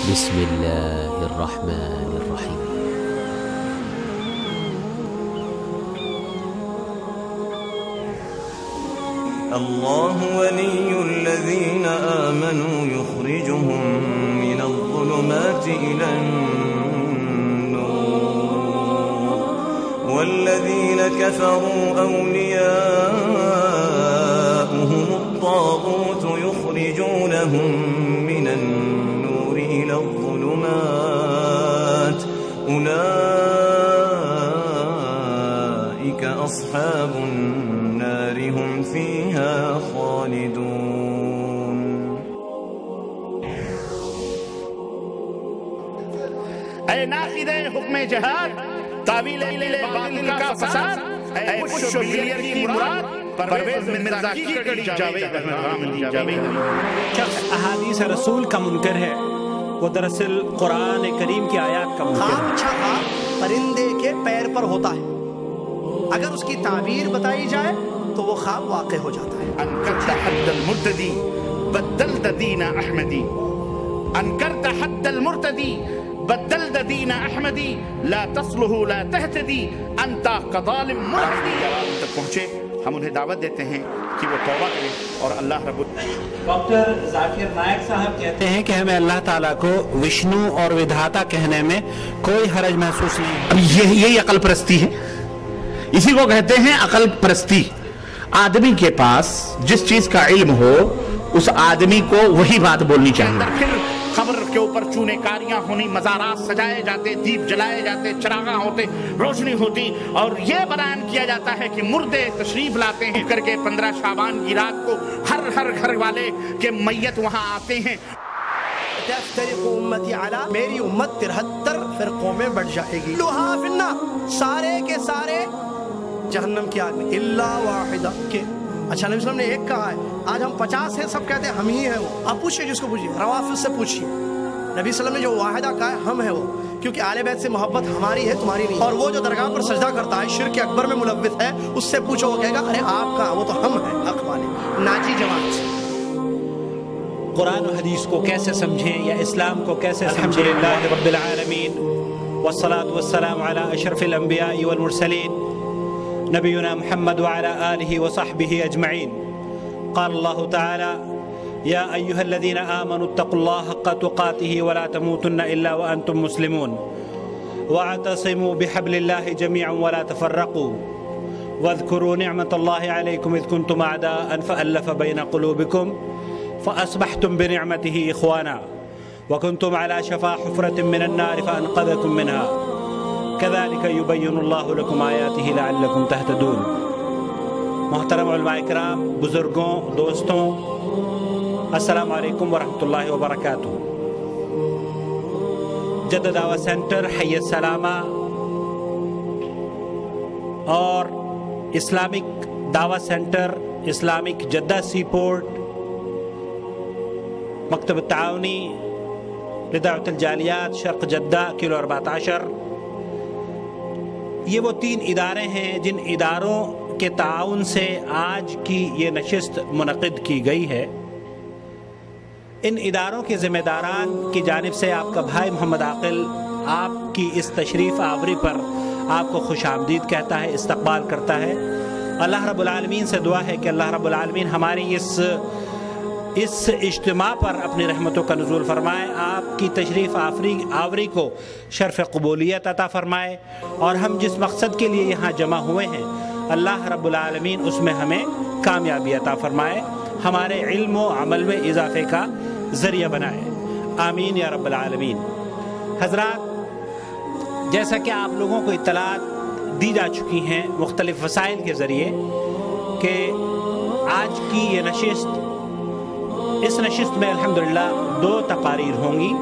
بسم الله الرحمن الرحيم. الله ولي الذين آمنوا يخرجهم من الظلمات إلى النور والذين كفروا أولياؤهم الطاغوت يخرجونهم من النور إلى الظلمات أولئك أصحاب النار هم فيها خالدون. اے ناقد حکم جہاد، تعویل باطل کا فساد، اے پش و بلیئر کی مراد، پرویز مرزا کی کڑی جاوید شخص احادیث رسول کا منکر ہے، وہ دراصل قرآن کریم کی آیات کا منکر ہے۔ خواب اچھا خواب پرندے کے پیر پر ہوتا ہے، اگر اس کی تعبیر بتائی جائے تو وہ خواب واقع ہو جاتا ہے۔ انکرت حد المرتدی بدلت دین احمدی، انکرت حد المرتدی بدلت دین احمدی، لا تصلح لا تہتدی انت کظالم ملحدی۔ تک پہنچے ہم انہیں دعوت دیتے ہیں کہ وہ توبہ کریں اور اللہ رب ڈاکٹر ذاکر نائک صاحب کہتے ہیں کہ ہمیں اللہ تعالیٰ کو وشنو اور ودھاتا کہنے میں کوئی حرج محسوس نہیں ہے۔ یہی عقل پرستی ہے، اسی کو کہتے ہیں عقل پرستی۔ آدمی کے پاس جس چیز کا علم ہو اس آدمی کو وہی بات بولنی چاہیے۔ پھر قبر کے اوپر چونے کاریاں ہونی، مزارات سجائے جاتے، دیپ جلائے جاتے، چراغاں ہوتے، روشنی ہوتی، اور یہ بیان کیا جاتا ہے کہ مردے تشریف لاتے ہیں کر کے 15 شعبان کی رات کو ہر گھر والے کے میت وہاں آتے ہیں۔ تفترق امتی علی، میری امت 73 فرقوں میں بٹ جائے گی، لوہا فی النار، سارے کے سارے جہنم کی آگ میں، الا واحدہ کے۔ اچھا نبی صلی اللہ علیہ وسلم نے ایک کہا ہے، آج ہم 50 ہیں، سب کہتے ہیں ہم ہی ہیں وہ۔ آپ پوچھئے جس کو پوچھئے، روافض سے پوچھئے، نبی صلی اللہ علیہ وسلم نے جو واحدہ کہا ہے ہم ہیں وہ، کیونکہ آل بیت سے محبت ہماری ہے تمہاری نہیں۔ اور وہ جو درگاہ پر سجدہ کرتا ہے شرک اکبر میں ملوث ہے، اس سے پوچھو وہ کہے گا ارے آپ کہاں، وہ تو ہم ہیں حق والے ناجی جماعت۔ قرآن و حدیث کو کیسے سمجھیں یا اسلام کو کیسے سمجھیں؟ الحمدللہ رب العالمین والصلاة والسلام علی اشرف الانبیاء والمرسلین نبینا محمد وعلى آلہ وصحبہ اجمعین۔ قال اللہ تعالی یا ایہا الذین آمنوا اتقوا اللہ حق تقاته ولا تموتن الا وانتم مسلمون واعتصموا بحبل اللہ جميعا ولا تفرقوا واذكروا نعمة الله عليكم إذ كنتم أعداء فألف بين قلوبكم فأصبحتم بنعمته إخوانا وكنتم على شفا حفرة من النار فأنقذكم منها كذلك يبين الله لكم آياته لعلكم تهتدون۔ محترم علماء کرام، بزرگوں، دوستوں، السلام علیکم ورحمۃ اللہ وبرکاتہ۔ جدہ دعوت سینٹر حی السلامہ اور اسلامک دعوت centre Islamic Jeddah sea port, مکتب التعاونی لدعوت الجالیات شرق جدہ کلو 14، یہ وہ 3 ادارے ہیں جن اداروں کے تعاون سے آج کی یہ نشست منعقد کی گئی ہے۔ ان اداروں کے ذمہ داران کی جانب سے آپ کا بھائی محمد عاقل آپ کی اس تشریف آوری پر آپ کو خوش آمدید کہتا ہے، استقبال کرتا ہے۔ اللہ رب العالمین سے دعا ہے کہ اللہ رب العالمین ہماری اس اجتماع پر اپنی رحمتوں کا نزول فرمائے، آپ کی تشریف آوری کو شرف قبولیت عطا فرمائے، اور ہم جس مقصد کے لیے یہاں جمع ہوئے ہیں اللہ رب العالمین اس میں ہمیں کامیابی عطا فرمائے، ہمارے علم و عمل میں اضافے کا ذریعہ بنائے، آمین یا رب العالمین۔ حضرات، جیسا کہ آپ لوگوں کو اطلاعات دی جا چکی ہیں مختلف وسائل کے ذریعے کہ آج کی یہ نشست، اس نشست میں الحمدللہ 2 تقاریر ہوں گی۔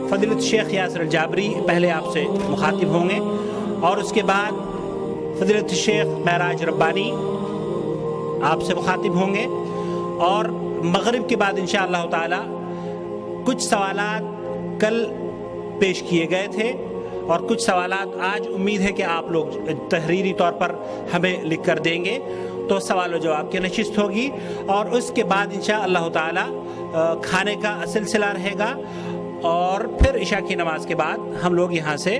فضیلت شیخ یاسر الجابری پہلے آپ سے مخاطب ہوں گے، اور اس کے بعد فضیلت شیخ معراج ربانی آپ سے مخاطب ہوں گے، اور مغرب کے بعد انشاءاللہ تعالی کچھ سوالات کل پیش کیے گئے تھے اور کچھ سوالات آج امید ہے کہ آپ لوگ تحریری طور پر ہمیں لکھ کر دیں گے، تو سوال و جواب کی نشست ہوگی، اور اس کے بعد انشاءاللہ تعالی کھانے کا سلسلہ رہے گا، اور پھر عشاء کی نماز کے بعد ہم لوگ یہاں سے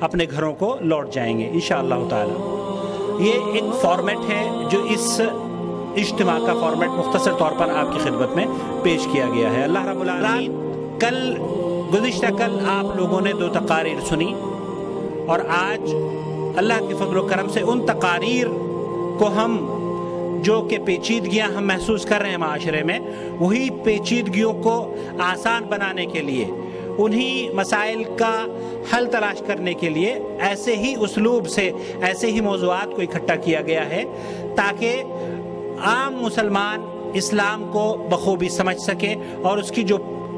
اپنے گھروں کو لوٹ جائیں گے انشاءاللہ تعالی۔ یہ ایک فارمیٹ ہے جو اس اجتماع کا فارمیٹ مختصر طور پر آپ کی خدمت میں پیش کیا گیا ہے۔ اللہ رب العالمین، گزشتہ کل آپ لوگوں نے 2 تقاریر سنی، اور آج اللہ کے فضل و کرم سے ان تقاریر کو ہم جو کہ پیچیدگیاں ہم محسوس کر رہے ہیں معاشرے میں، وہی پیچیدگیوں کو آسان بنانے کے لیے، انہی مسائل کا حل تلاش کرنے کے لیے ایسے ہی اسلوب سے ایسے ہی موضوعات کو اکٹھا کیا گیا ہے تاکہ عام مسلمان اسلام کو بخوبی سمجھ سکے اور اس کی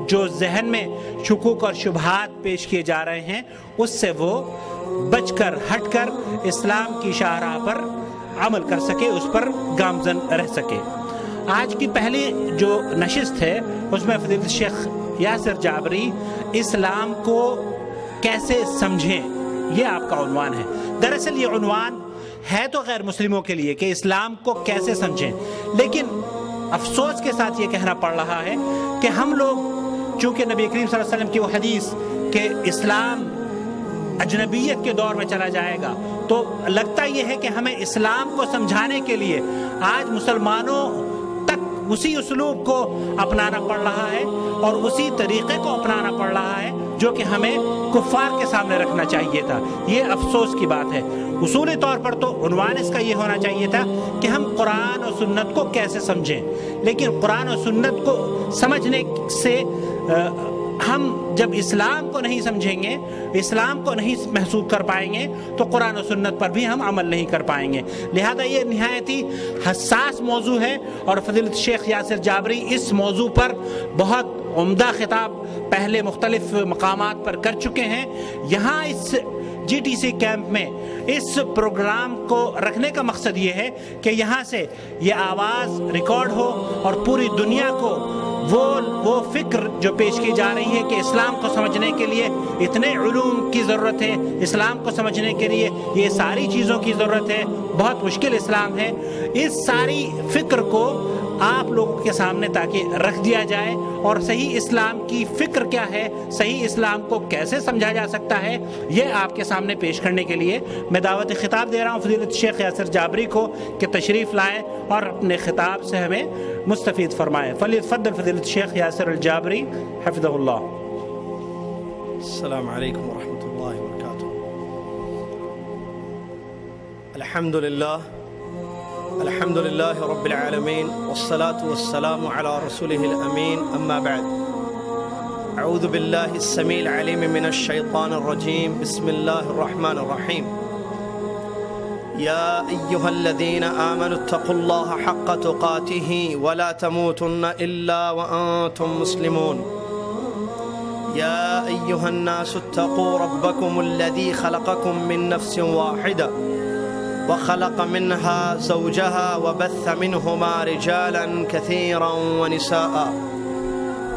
جو ذہن میں شکوک اور شبہات پیش کیے جا رہے ہیں اس سے وہ بچ کر ہٹ کر اسلام کی شاہراہ پر عمل کر سکے، اس پر گامزن رہ سکے۔ آج کی پہلی جو نشست ہے اس میں فضیلت شیخ یاسر جابری اسلام کو کیسے سمجھیں، یہ آپ کا عنوان ہے۔ دراصل یہ عنوان ہے تو غیر مسلموں کے لیے کہ اسلام کو کیسے سمجھیں، لیکن افسوس کے ساتھ یہ کہنا پڑ رہا ہے کہ ہم لوگ چونکہ نبی کریم صلی اللہ علیہ وسلم کی وہ حدیث کہ اسلام اجنبیت کے دور میں چلا جائے گا، تو لگتا یہ ہے کہ ہمیں اسلام کو سمجھانے کے لیے آج مسلمانوں تک اسی اسلوب کو اپنانا پڑ رہا ہے اور اسی طریقے کو اپنانا پڑ رہا ہے جو کہ ہمیں کفار کے سامنے رکھنا چاہیے تھا۔ یہ افسوس کی بات ہے۔ اصولی طور پر تو عنوان اس کا یہ ہونا چاہیے تھا کہ ہم قرآن و سنت کو کیسے سمجھیں، لیکن قرآن و سنت کو سمجھنے سے ہم جب اسلام کو نہیں سمجھیں گے، اسلام کو نہیں محسوس کر پائیں گے، تو قرآن و سنت پر بھی ہم عمل نہیں کر پائیں گے۔ لہذا یہ نہایت ہی حساس موضوع ہے اور فضیلت شیخ یاسر جابری اس موضوع پر بہت عمدہ خطاب پہلے مختلف مقامات پر کر چکے ہیں۔ یہاں اس جی ٹی سی کیمپ میں اس پروگرام کو رکھنے کا مقصد یہ ہے کہ یہاں سے یہ آواز ریکارڈ ہو اور پوری دنیا کو وہ فکر جو پیش کی جا رہی ہے کہ اسلام کو سمجھنے کے لیے اتنے علوم کی ضرورت ہے، اسلام کو سمجھنے کے لیے یہ ساری چیزوں کی ضرورت ہے، بہت مشکل اسلام ہے، اس ساری فکر کو آپ لوگوں کے سامنے تاکہ رکھ دیا جائے اور صحیح اسلام کی فکر کیا ہے، صحیح اسلام کو کیسے سمجھا جا سکتا ہے، یہ آپ کے سامنے پیش کرنے کے لیے میں دعوت خطاب دے رہا ہوں فضیلت شیخ یاسر جابری کو کہ تشریف لائیں اور اپنے خطاب سے ہمیں مستفید فرمائیں۔ فلیتفضل فضیلت شیخ یاسر الجابری حفظہ اللہ۔ السلام علیکم ورحمۃ اللہ وبرکاتہ۔ الحمد للہ رب العالمین والصلاة والسلام على رسوله الامین، اما بعد، اعوذ باللہ السمیع العلیم من الشیطان الرجیم، بسم اللہ الرحمن الرحیم۔ یا ایہا الذین آمنوا اتقوا اللہ حق تقاته ولا تموتن الا وانتم مسلمون۔ یا ایہا الناس اتقوا ربکم الذی خلقکم من نفس واحدہ وخلق منها زوجها وبث منهما رجالا كثيرا ونساء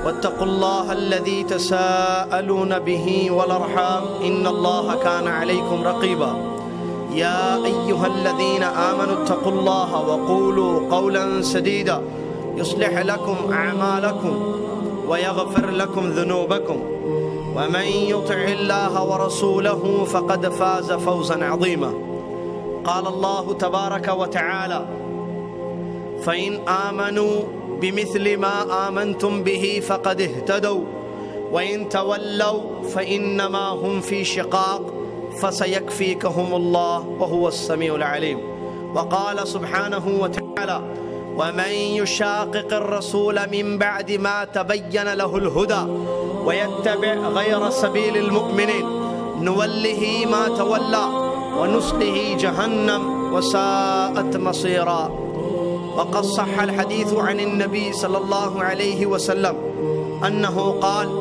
واتقوا الله الذي تساءلون به والأرحام إن الله كان عليكم رقيبا يا أيها الذين آمنوا اتقوا الله وقولوا قولا سديدا يصلح لكم أعمالكم ويغفر لكم ذنوبكم ومن يطع الله ورسوله فقد فاز فوزا عظيما۔ قال الله تبارك وتعالى فإن آمنوا بمثل ما آمنتم به فقد اهتدوا وإن تولوا فإنما هم في شقاق فسيكفيكهم الله وهو السميع العليم۔ وقال سبحانه وتعالى ومن يشاقق الرسول من بعد ما تبين له الهدى ويتبع غير سبيل المؤمنين نوله ما تولى ونصله جهنم وساءت مصيرا۔ وقد صح الحديث عن النبي صلى الله عليه وسلم أنه قال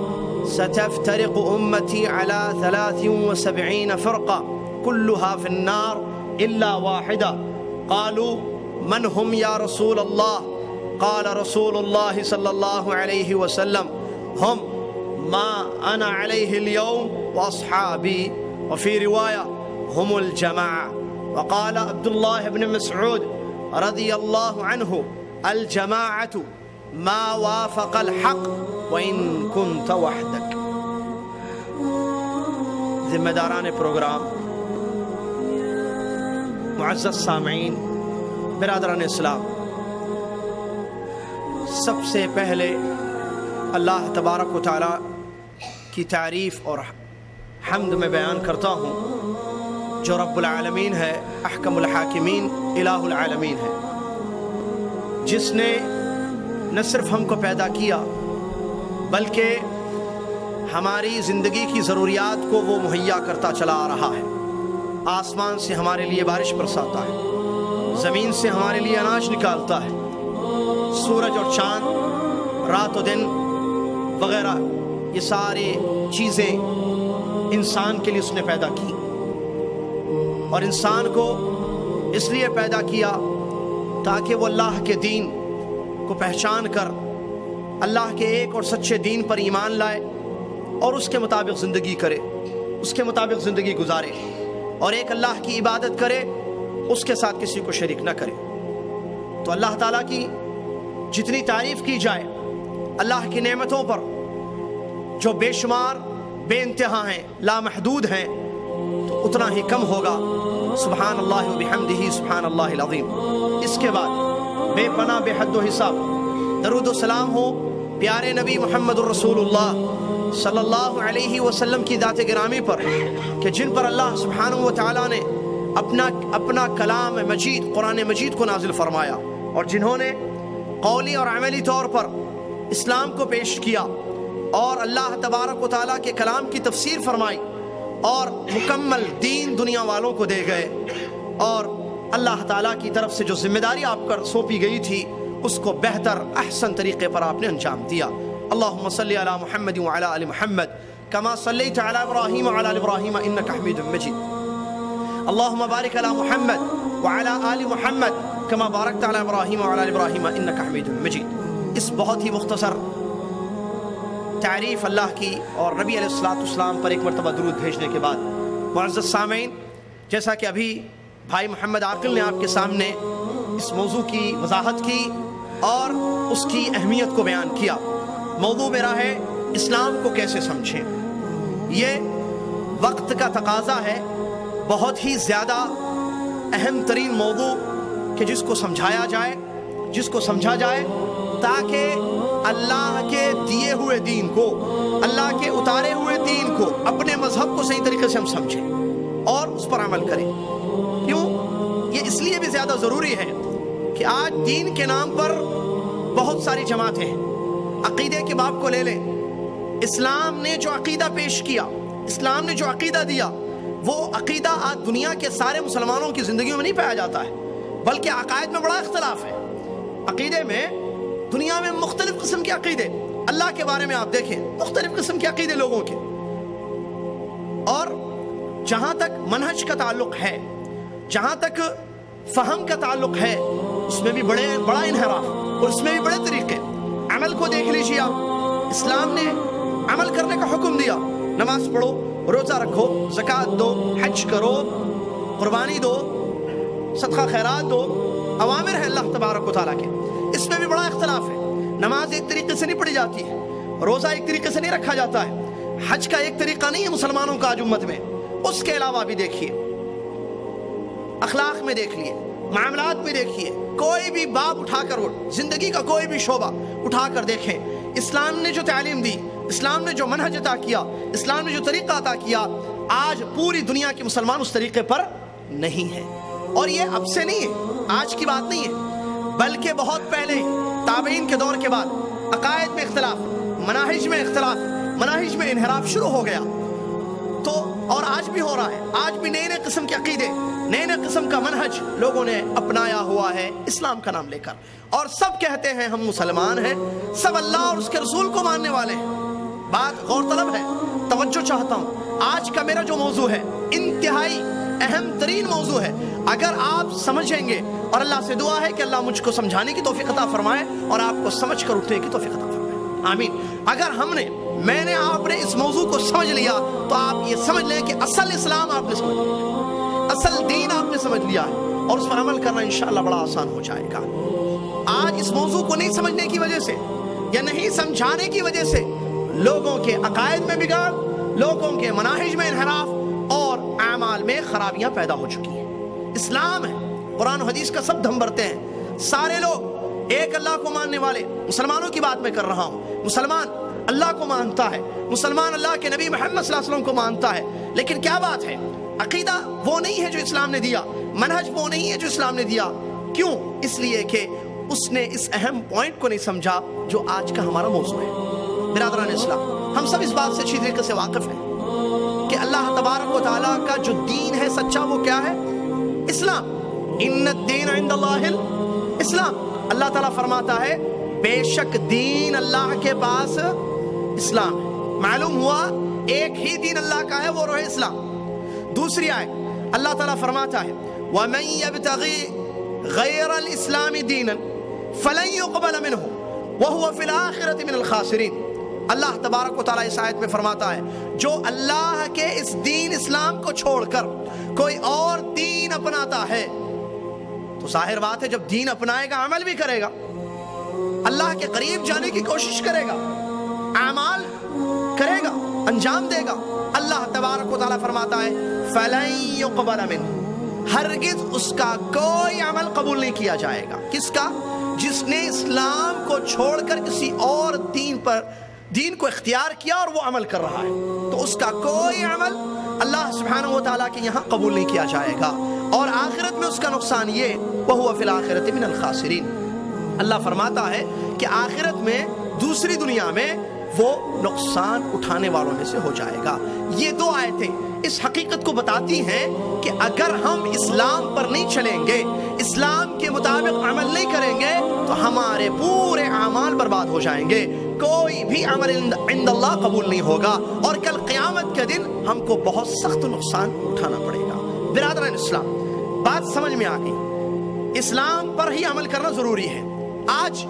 ستفترق أمتي على 73 فرقة كلها في النار إلا واحدة۔ قالوا من هم يا رسول الله؟ قال رسول الله صلى الله عليه وسلم هم ما أنا عليه اليوم وأصحابي، وفي رواية هم الجماعة۔ وقال عبد الله بن مسعود رضي الله عنه الجماعة ما وافق الحق وإن كنت وحدك۔ ذمہ داران پروگرام، معزز سامعین، برادران اسلام، سب سے پہلے اللہ تبارک و تعالی کی تعریف اور حمد میں بیان کرتا ہوں جو رب العالمین ہے، احکم الحاکمین، الہ العالمین ہے، جس نے نہ صرف ہم کو پیدا کیا بلکہ ہماری زندگی کی ضروریات کو وہ مہیا کرتا چلا آ رہا ہے۔ آسمان سے ہمارے لیے بارش برساتا ہے، زمین سے ہمارے لیے اناج نکالتا ہے، سورج اور چاند، رات و دن وغیرہ، یہ ساری چیزیں انسان کے لیے اس نے پیدا کی، اور انسان کو اس لیے پیدا کیا تاکہ وہ اللہ کے دین کو پہچان کر اللہ کے ایک اور سچے دین پر ایمان لائے اور اس کے مطابق زندگی کرے، اس کے مطابق زندگی گزارے، اور ایک اللہ کی عبادت کرے، اس کے ساتھ کسی کو شریک نہ کرے۔ تو اللہ تعالیٰ کی جتنی تعریف کی جائے، اللہ کی نعمتوں پر جو بے شمار بے انتہا ہیں، لامحدود ہیں، تو اتنا ہی کم ہوگا۔ سبحان اللہ و بحمدہ سبحان اللہ العظیم۔ اس کے بعد بے پناہ بے حد و حساب درود و سلام ہو پیارے نبی محمد الرسول اللہ صلی اللہ علیہ وسلم کی ذات گرامی پر، کہ جن پر اللہ سبحانہ و تعالیٰ نے اپنا کلام مجید قرآن مجید کو نازل فرمایا، اور جنہوں نے قولی اور عملی طور پر اسلام کو پیش کیا اور اللہ تبارک و تعالیٰ کے کلام کی تفسیر فرمائی اور مکمل دین دنیا والوں کو دے گئے، اور اللہ تعالیٰ کی طرف سے جو ذمہ داری آپ پر سونپی گئی تھی اس کو بہتر احسن طریقے پر آپ نے انجام دیا۔ اللہم صلی علی محمد وعلی آل محمد کما صلیت علی ابراہیم وعلی آل ابراہیم انک حمید مجید۔ اللہم بارک علی محمد وعلی آل محمد کما بارکت علی ابراہیم وعلی آل ابراہیم انک حمید مجید۔ اس بہت ہی مختصر تعریف اللہ کی اور نبی علیہ الصلوۃ والسلام پر ایک مرتبہ درود بھیجنے کے بعد، معزز سامعین، جیسا کہ ابھی بھائی محمد عاقل نے آپ کے سامنے اس موضوع کی وضاحت کی اور اس کی اہمیت کو بیان کیا، موضوع میرا ہے اسلام کو کیسے سمجھیں۔ یہ وقت کا تقاضا ہے، بہت ہی زیادہ اہم ترین موضوع کہ جس کو سمجھایا جائے، جس کو سمجھا جائے، تاکہ اللہ کے دیے ہوئے دین کو، اللہ کے اتارے ہوئے دین کو، اپنے مذہب کو صحیح طریقے سے ہم سمجھیں اور اس پر عمل کریں۔ کیوں؟ یہ اس لیے بھی زیادہ ضروری ہے کہ آج دین کے نام پر بہت ساری جماعتیں ہیں۔ عقیدے کے باب کو لے لیں، اسلام نے جو عقیدہ پیش کیا، اسلام نے جو عقیدہ دیا، وہ عقیدہ آج دنیا کے سارے مسلمانوں کی زندگیوں میں نہیں پایا جاتا ہے، بلکہ عقائد میں بڑا اختلاف ہے۔ عقیدے میں دنیا میں مختلف قسم کے عقیدے، اللہ کے بارے میں آپ دیکھیں مختلف قسم کے عقیدے لوگوں کے، اور جہاں تک منہج کا تعلق ہے، جہاں تک فہم کا تعلق ہے، اس میں بھی بڑا انحراف اور اس میں بھی بڑے طریقے۔ عمل کو دیکھ لیجیے آپ، اسلام نے عمل کرنے کا حکم دیا، نماز پڑھو، روزہ رکھو، زکوٰۃ دو، حج کرو، قربانی دو، صدقہ خیرات دو، اوامر ہیں اللہ تبارک و تعالیٰ کے۔ اس میں بھی بڑا اختلاف ہے، نماز ایک طریقے سے نہیں پڑھی جاتی ہے، روزہ ایک طریقے سے نہیں رکھا جاتا ہے، حج کا ایک طریقہ نہیں ہے مسلمانوں کا آج امت میں۔ اس کے علاوہ بھی دیکھیے، اخلاق میں دیکھ لیے، معاملات میں دیکھیے، کوئی بھی باب اٹھا کر، زندگی کا کوئی بھی شعبہ اٹھا کر دیکھیں، اسلام نے جو تعلیم دی، اسلام نے جو منہج عطا کیا، اسلام نے جو طریقہ عطا کیا، آج پوری دنیا کے مسلمان اس طریقے پر نہیں ہے۔ اور یہ اب سے نہیں ہے، آج کی بات نہیں ہے، بلکہ بہت پہلے تابعین کے دور کے بعد عقائد میں اختلاف، مناہج میں اختلاف، مناہج میں انحراف شروع ہو گیا۔ تو اور آج بھی ہو رہا ہے، آج بھی نئے نئے قسم کے عقیدے، نئے نئے قسم کا منہج لوگوں نے اپنایا ہوا ہے اسلام کا نام لے کر، اور سب کہتے ہیں ہم مسلمان ہیں، سب اللہ اور اس کے رسول کو ماننے والے ہیں۔ بات غور طلب ہے، توجہ چاہتا ہوں، آج کا میرا جو موضوع ہے انتہائی اہم ترین موضوع ہے۔ اگر آپ سمجھیں گے، اور اللہ سے دعا ہے کہ اللہ مجھ کو سمجھانے کی توفیق عطا فرمائے اور آپ کو سمجھ کر اٹھنے کی توفیق عطا فرمائے، آمین۔ اگر میں نے آپ نے اس موضوع کو سمجھ لیا تو آپ یہ سمجھ لیں کہ اصل اسلام آپ نے سمجھ لیا، اصل دین آپ نے سمجھ لیا ہے، اور اس پر عمل کرنا انشاءاللہ بڑا آسان ہو جائے گا۔ آج اس موضوع کو نہیں سمجھنے کی وجہ سے یا نہیں سمجھانے کی وجہ سے لوگوں کے عقائد میں بگاڑ، لوگوں کے مناہج میں انحراف، میں خرابیاں پیدا ہو چکی ہیں. اسلام ہے، قرآن و حدیث کا سب دھم بھرتے ہیں. سارے لوگ ایک اللہ کو ماننے والے، مسلمانوں کی بات میں کر رہا ہوں، مسلمان اللہ کو مانتا ہے، مسلمان اللہ کے نبی محمد صلی اللہ علیہ وسلم کو مانتا ہے. لیکن کیا بات ہے، عقیدہ وہ نہیں ہے جو اسلام نے دیا، منہج وہ نہیں ہے جو اسلام نے دیا. کیوں؟ اس لیے کہ اس نے اس اہم پوائنٹ کو نہیں سمجھا جو آج کا ہمارا موضوع ہے. برادران اسلام، ہم سب اس بات سے اچھی طریقے سے واقف ہیں کہ اللہ تبارک و تعالیٰ کا جو دین ہے سچا، وہ کیا ہے؟ اسلام. ان الدین عند اللہ الاسلام. اللہ تعالیٰ فرماتا ہے بے شک دین اللہ کے پاس اسلام ہے. معلوم ہوا ایک ہی دین اللہ کا ہے، وہ روح اسلام. دوسری آیت اللہ تعالیٰ فرماتا ہے وَمَن يَبْتَغِي غَيْرَ الْإِسْلَامِ دِينًا فَلَن يُقْبَلَ مِنْهُ وَهُوَ فِي الْآخِرَةِ مِنَ الْخَاسِرِينَ. اللہ تبارک و تعالیٰ اس آیت میں فرماتا ہے جو اللہ کے اس دین اسلام کو چھوڑ کر کوئی اور دین اپناتا ہے، تو ظاہر بات ہے جب دین اپنائے گا عمل بھی کرے گا، اللہ کے قریب جانے کی کوشش کرے گا، اعمال کرے گا، انجام دے گا. اللہ تبارک و تعالیٰ فرماتا ہے فَلَن يُقْبَلَ مِنْهُ، ہرگز اس کا کوئی عمل قبول نہیں کیا جائے گا. کس کا؟ جس نے اسلام کو چھوڑ کر کسی اور دین کو اختیار کیا اور وہ عمل کر رہا ہے، تو اس کا کوئی عمل اللہ سبحانہ و تعالیٰ کے یہاں قبول نہیں کیا جائے گا، اور آخرت میں اس کا نقصان یہ وَهُوَ فِي الْآخِرَةِ مِنَ الْخَاسِرِينَ. اللہ فرماتا ہے کہ آخرت میں، دوسری دنیا میں وہ نقصان اٹھانے والوں میں سے ہو جائے گا. یہ دو آیتیں اس حقیقت کو بتاتی ہیں کہ اگر ہم اسلام پر نہیں چلیں گے، اسلام کے مطابق عمل نہیں کریں گے، تو ہمارے پورے اعمال برباد ہو جائیں گے، کوئی بھی عمل عند اللہ قبول نہیں ہوگا، اور کل قیامت کے دن ہم کو بہت سخت نقصان اٹھانا پڑے گا. برادران اسلام، بات سمجھ میں آ گئی. اسلام پر ہی عمل کرنا ضروری ہے. آج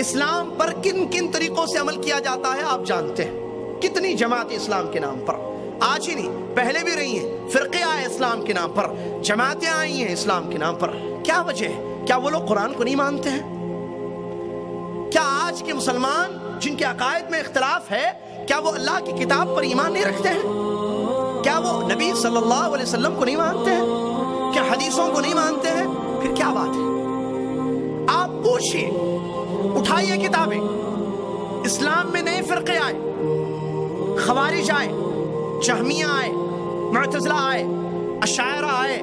اسلام پر کن کن طریقوں سے عمل کیا جاتا ہے آپ جانتے ہیں. کتنی جماعت اسلام کے نام پر، آج ہی نہیں پہلے بھی رہی ہیں، فرقے آئے اسلام کے نام پر، جماعتیں آئی ہیں اسلام کے نام پر. کیا وجہ ہے؟ کیا وہ لوگ قرآن کو نہیں مانتے ہیں؟ کیا آج کے مسلمان جن کے عقائد میں اختلاف ہے، کیا وہ اللہ کی کتاب پر ایمان نہیں رکھتے ہیں؟ کیا وہ نبی صلی اللہ علیہ وسلم کو نہیں مانتے ہیں؟ کیا حدیثوں کو نہیں مانتے ہیں؟ پھر کیا بات ہے؟ آپ پوچھئے، اٹھائیے کتابیں. اسلام میں نئے فرقے آئے، خوارج آئے، جہمیہ آئے، معتزلہ آئے، اشاعرہ آئے،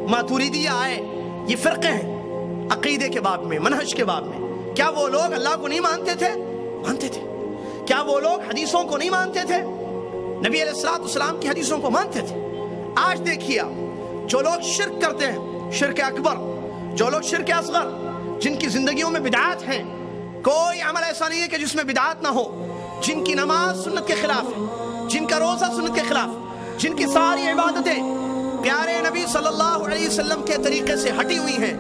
ماتوریدیہ آئے. یہ فرقے ہیں عقیدے کے باب میں، منہج کے باب میں. کیا وہ لوگ اللہ کو نہیں مانتے تھے؟ مانتے تھے. کیا وہ لوگ حدیثوں کو نہیں مانتے تھے؟ نبی علیہ الصلوۃ والسلام کی حدیثوں کو مانتے تھے. آج دیکھیے جو لوگ شرک کرتے ہیں، شرک اکبر، جو لوگ شرک اصغر، جن کی زندگیوں میں بدعات ہیں، کوئی عمل ایسا نہیں ہے کہ جس میں بدعات نہ ہو، جن کی نماز سنت کے خلاف ہے، جن کا روزہ سنت کے خلاف، جن کی ساری عبادتیں پیارے نبی صلی اللہ علیہ وسلم کے طریقے سے ہٹی ہوئی ہیں،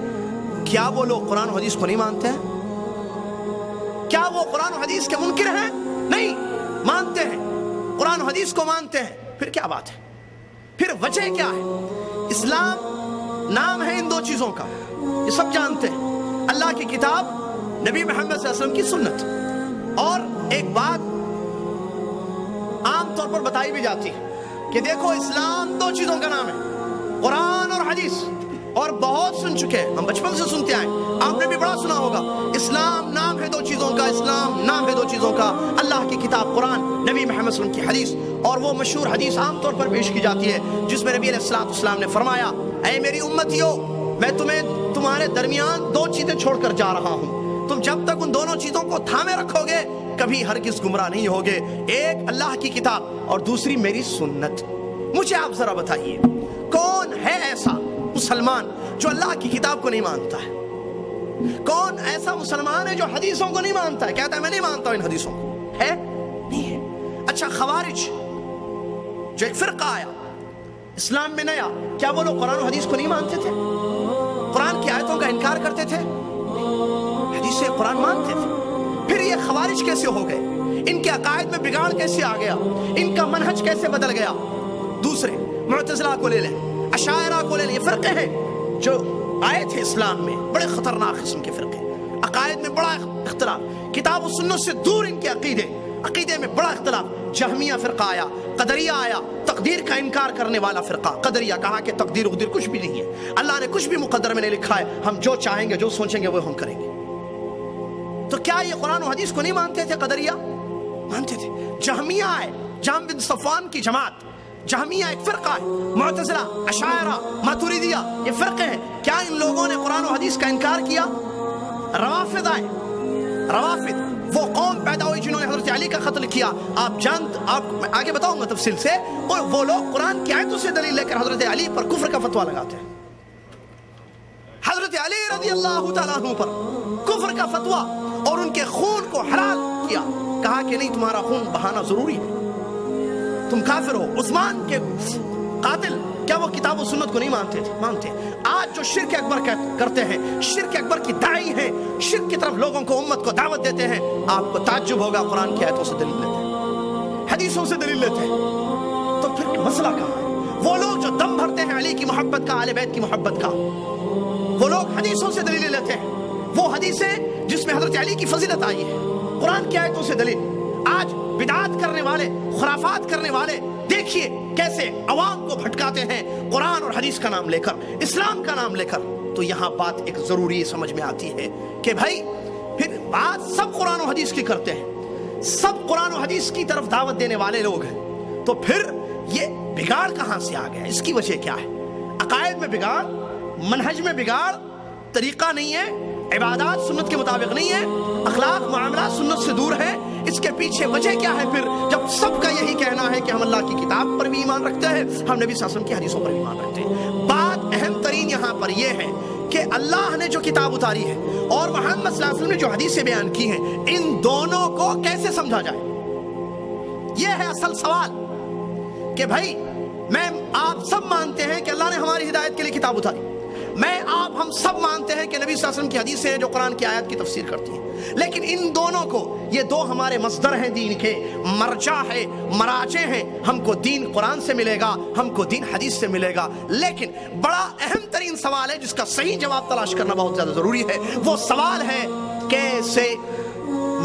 کیا وہ لوگ قرآن و حدیث کو نہیں مانتے ہیں؟ کیا وہ قرآن و حدیث کے منکر ہیں؟ نہیں، مانتے ہیں، قرآن و حدیث کو مانتے ہیں. پھر کیا بات ہے؟ پھر وجہ کیا ہے؟ اسلام نام ہے ان دو چیزوں کا، یہ سب جانتے ہیں، اللہ کی کتاب، نبی محمد صلی اللہ علیہ وسلم کی سنت. اور ایک بات عام طور پر بتائی بھی جاتی ہے کہ دیکھو اسلام دو چیزوں کا نام ہے، قرآن اور حدیث. اور بہت سن چکے ہیں، ہم بچپن سے سنتے آئے، آپ نے بھی بڑا سنا ہوگا، اسلام نام ہے دو چیزوں کا، اسلام نام ہے دو چیزوں کا، اللہ کی کتاب قرآن، نبی محمد صلی اللہ علیہ وسلم کی حدیث. اور وہ مشہور حدیث عام طور پر پیش کی جاتی ہے جس میں نبی علیہ الصلوۃ والسلام نے فرمایا اے میری امتیو، میں تمہیں تمہارے درمیان دو چیزیں چھوڑ کر جا رہا ہوں، تم جب تک ان دونوں چیزوں کو تھامے رکھو گے کبھی ہرگز گمراہ نہیں ہوگے. ایک اللہ کی کتاب اور دوسری میری سنت. مجھے آپ ذرا بتائیے کون ہے ایسا مسلمان جو اللہ کی کتاب کو نہیں مانتا ہے؟ کون ایسا مسلمان ہے جو حدیثوں کو نہیں مانتا ہے، کہتا ہے میں نہیں مانتا ہوں ان حدیثوں کو؟ ہے؟ نہیں ہے. اچھا خوارج جو ایک فرقہ آیا اسلام میں نیا، کیا وہ لوگ قرآن و حدیث کو نہیں مانتے تھے؟ قرآن کی آیتوں کا انکار کرتے تھے؟ حدیث قرآن مانتے تھے. پھر یہ خوارج کیسے ہو گئے؟ ان کے عقائد میں بگاڑ کیسے آ گیا؟ ان کا منہج کیسے بدل گیا؟ دوسرے معتزلہ کو لے لیں، اشاعرہ کو لے لیں، یہ فرقے ہیں جو آئے تھے اسلام میں، بڑے خطرناک قسم کے فرقے، عقائد میں بڑا اختلاف، کتاب و سنت سے دور ان کے عقیدے میں بڑا اختلاف. جہمیہ فرقہ آیا، قدریہ آیا، تقدیر کا انکار کرنے والا فرقہ قدریہ، کہا کہ تقدیر اقدیر کچھ بھی نہیں ہے، اللہ نے کچھ بھی مقدر میں نہیں لکھا ہے، ہم جو چاہیں گے جو سوچیں گے وہ ہم کریں گے۔ تو کیا یہ قرآن و حدیث کو نہیں مانتے تھے قدریہ؟ مانتے تھے۔ جہمیہ ہے، جہم بن صفوان کی جماعت، جہمیہ ایک فرقہ ہے، معتزلہ، اشاعرہ، ماتریدیہ، یہ فرقے ہیں، کیا ان لوگوں نے قرآن و حدیث کا انکار کیا؟ روافض آئے، روافض وہ قوم پیدا ہوئی جنہوں نے حضرت علی کا قتل کیا۔ آپ آگے بتاؤں گا تفصیل سے، اور وہ لوگ قرآن کی آیتوں سے دلیل لے کر حضرت علی پر کفر کا فتویٰ لگاتے ہیں، حضرت علی رضی اللہ تعالیٰ عنہ پر کفر کا فتویٰ، اور ان کے خون کو حلال کیا، کہا کہ نہیں تمہارا خون بہانا ضروری ہے، تم کافر ہو۔ عثمان کے قاتل کیا وہ کتاب و سنت کو نہیں مانتے تھے؟ مانتے۔ آج جو شرک اکبر کرتے ہیں، شرک اکبر کی داعی ہیں، شرک کی طرف لوگوں کو امت کو دعوت دیتے ہیں، آپ کو تعجب ہوگا قرآن کی آیتوں سے دلیل لیتے ہیں، حدیثوں سے دلیل لیتے ہیں، تو پھر مسئلہ کہاں ہے؟ وہ لوگ جو دم بھرتے ہیں علی کی محبت کا، اہل بیت کی محبت کا، وہ لوگ حدیثوں سے دلیل لیتے ہیں، وہ حدیثیں جس میں حضرت علی کی فضیلت آئی ہے، قرآن کی آیتوں سے دلیل۔ آج بدعات کرنے والے، خرافات کرنے والے دیکھیے کیسے عوام کو بھٹکاتے ہیں قرآن اور حدیث کا نام لے کر، اسلام کا نام لے کر۔ تو یہاں بات ایک ضروری سمجھ میں آتی ہے کہ بھائی پھر بات سب قرآن و حدیث کی کرتے ہیں، سب قرآن و حدیث کی طرف دعوت دینے والے لوگ ہیں، تو پھر یہ بگاڑ کہاں سے آ گیا؟ اس کی وجہ کیا ہے؟ عقائد میں بگاڑ، منہج میں بگاڑ، طریقہ نہیں ہے، عبادات سنت کے مطابق نہیں ہے، اخلاق معاملات سنت سے دور ہے۔ اس کے پیچھے وجہ کیا ہے پھر؟ جب سب کا یہی کہنا ہے کہ ہم اللہ کی کتاب پر بھی ایمان رکھتے ہیں، ہم نبی صلی اللہ علیہ وسلم کی حدیثوں پر بھی ایمان رکھتے ہیں۔ بات اہم ترین یہاں پر یہ ہے کہ اللہ نے جو کتاب اتاری ہے اور محمد صلی اللہ علیہ وسلم نے جو حدیثیں بیان کی ہیں، ان دونوں کو کیسے سمجھا جائے؟ یہ ہے اصل سوال کہ بھائی میں آپ سب مانتے ہیں کہ اللہ نے ہماری ہدایت کے لیے کتاب اتاری، میں آپ ہم سب مانتے ہیں کہ نبی صلی اللہ علیہ وسلم کی حدیثیں ہیں جو قرآن کی آیات کی تفسیر کرتی ہیں، لیکن ان دونوں کو، یہ دو ہمارے مصدر ہیں دین کے، مرجع ہے، مراجع ہیں، ہم کو دین قرآن سے ملے گا، ہم کو دین حدیث سے ملے گا۔ لیکن بڑا اہم ترین سوال ہے جس کا صحیح جواب تلاش کرنا بہت زیادہ ضروری ہے، وہ سوال ہے کیسے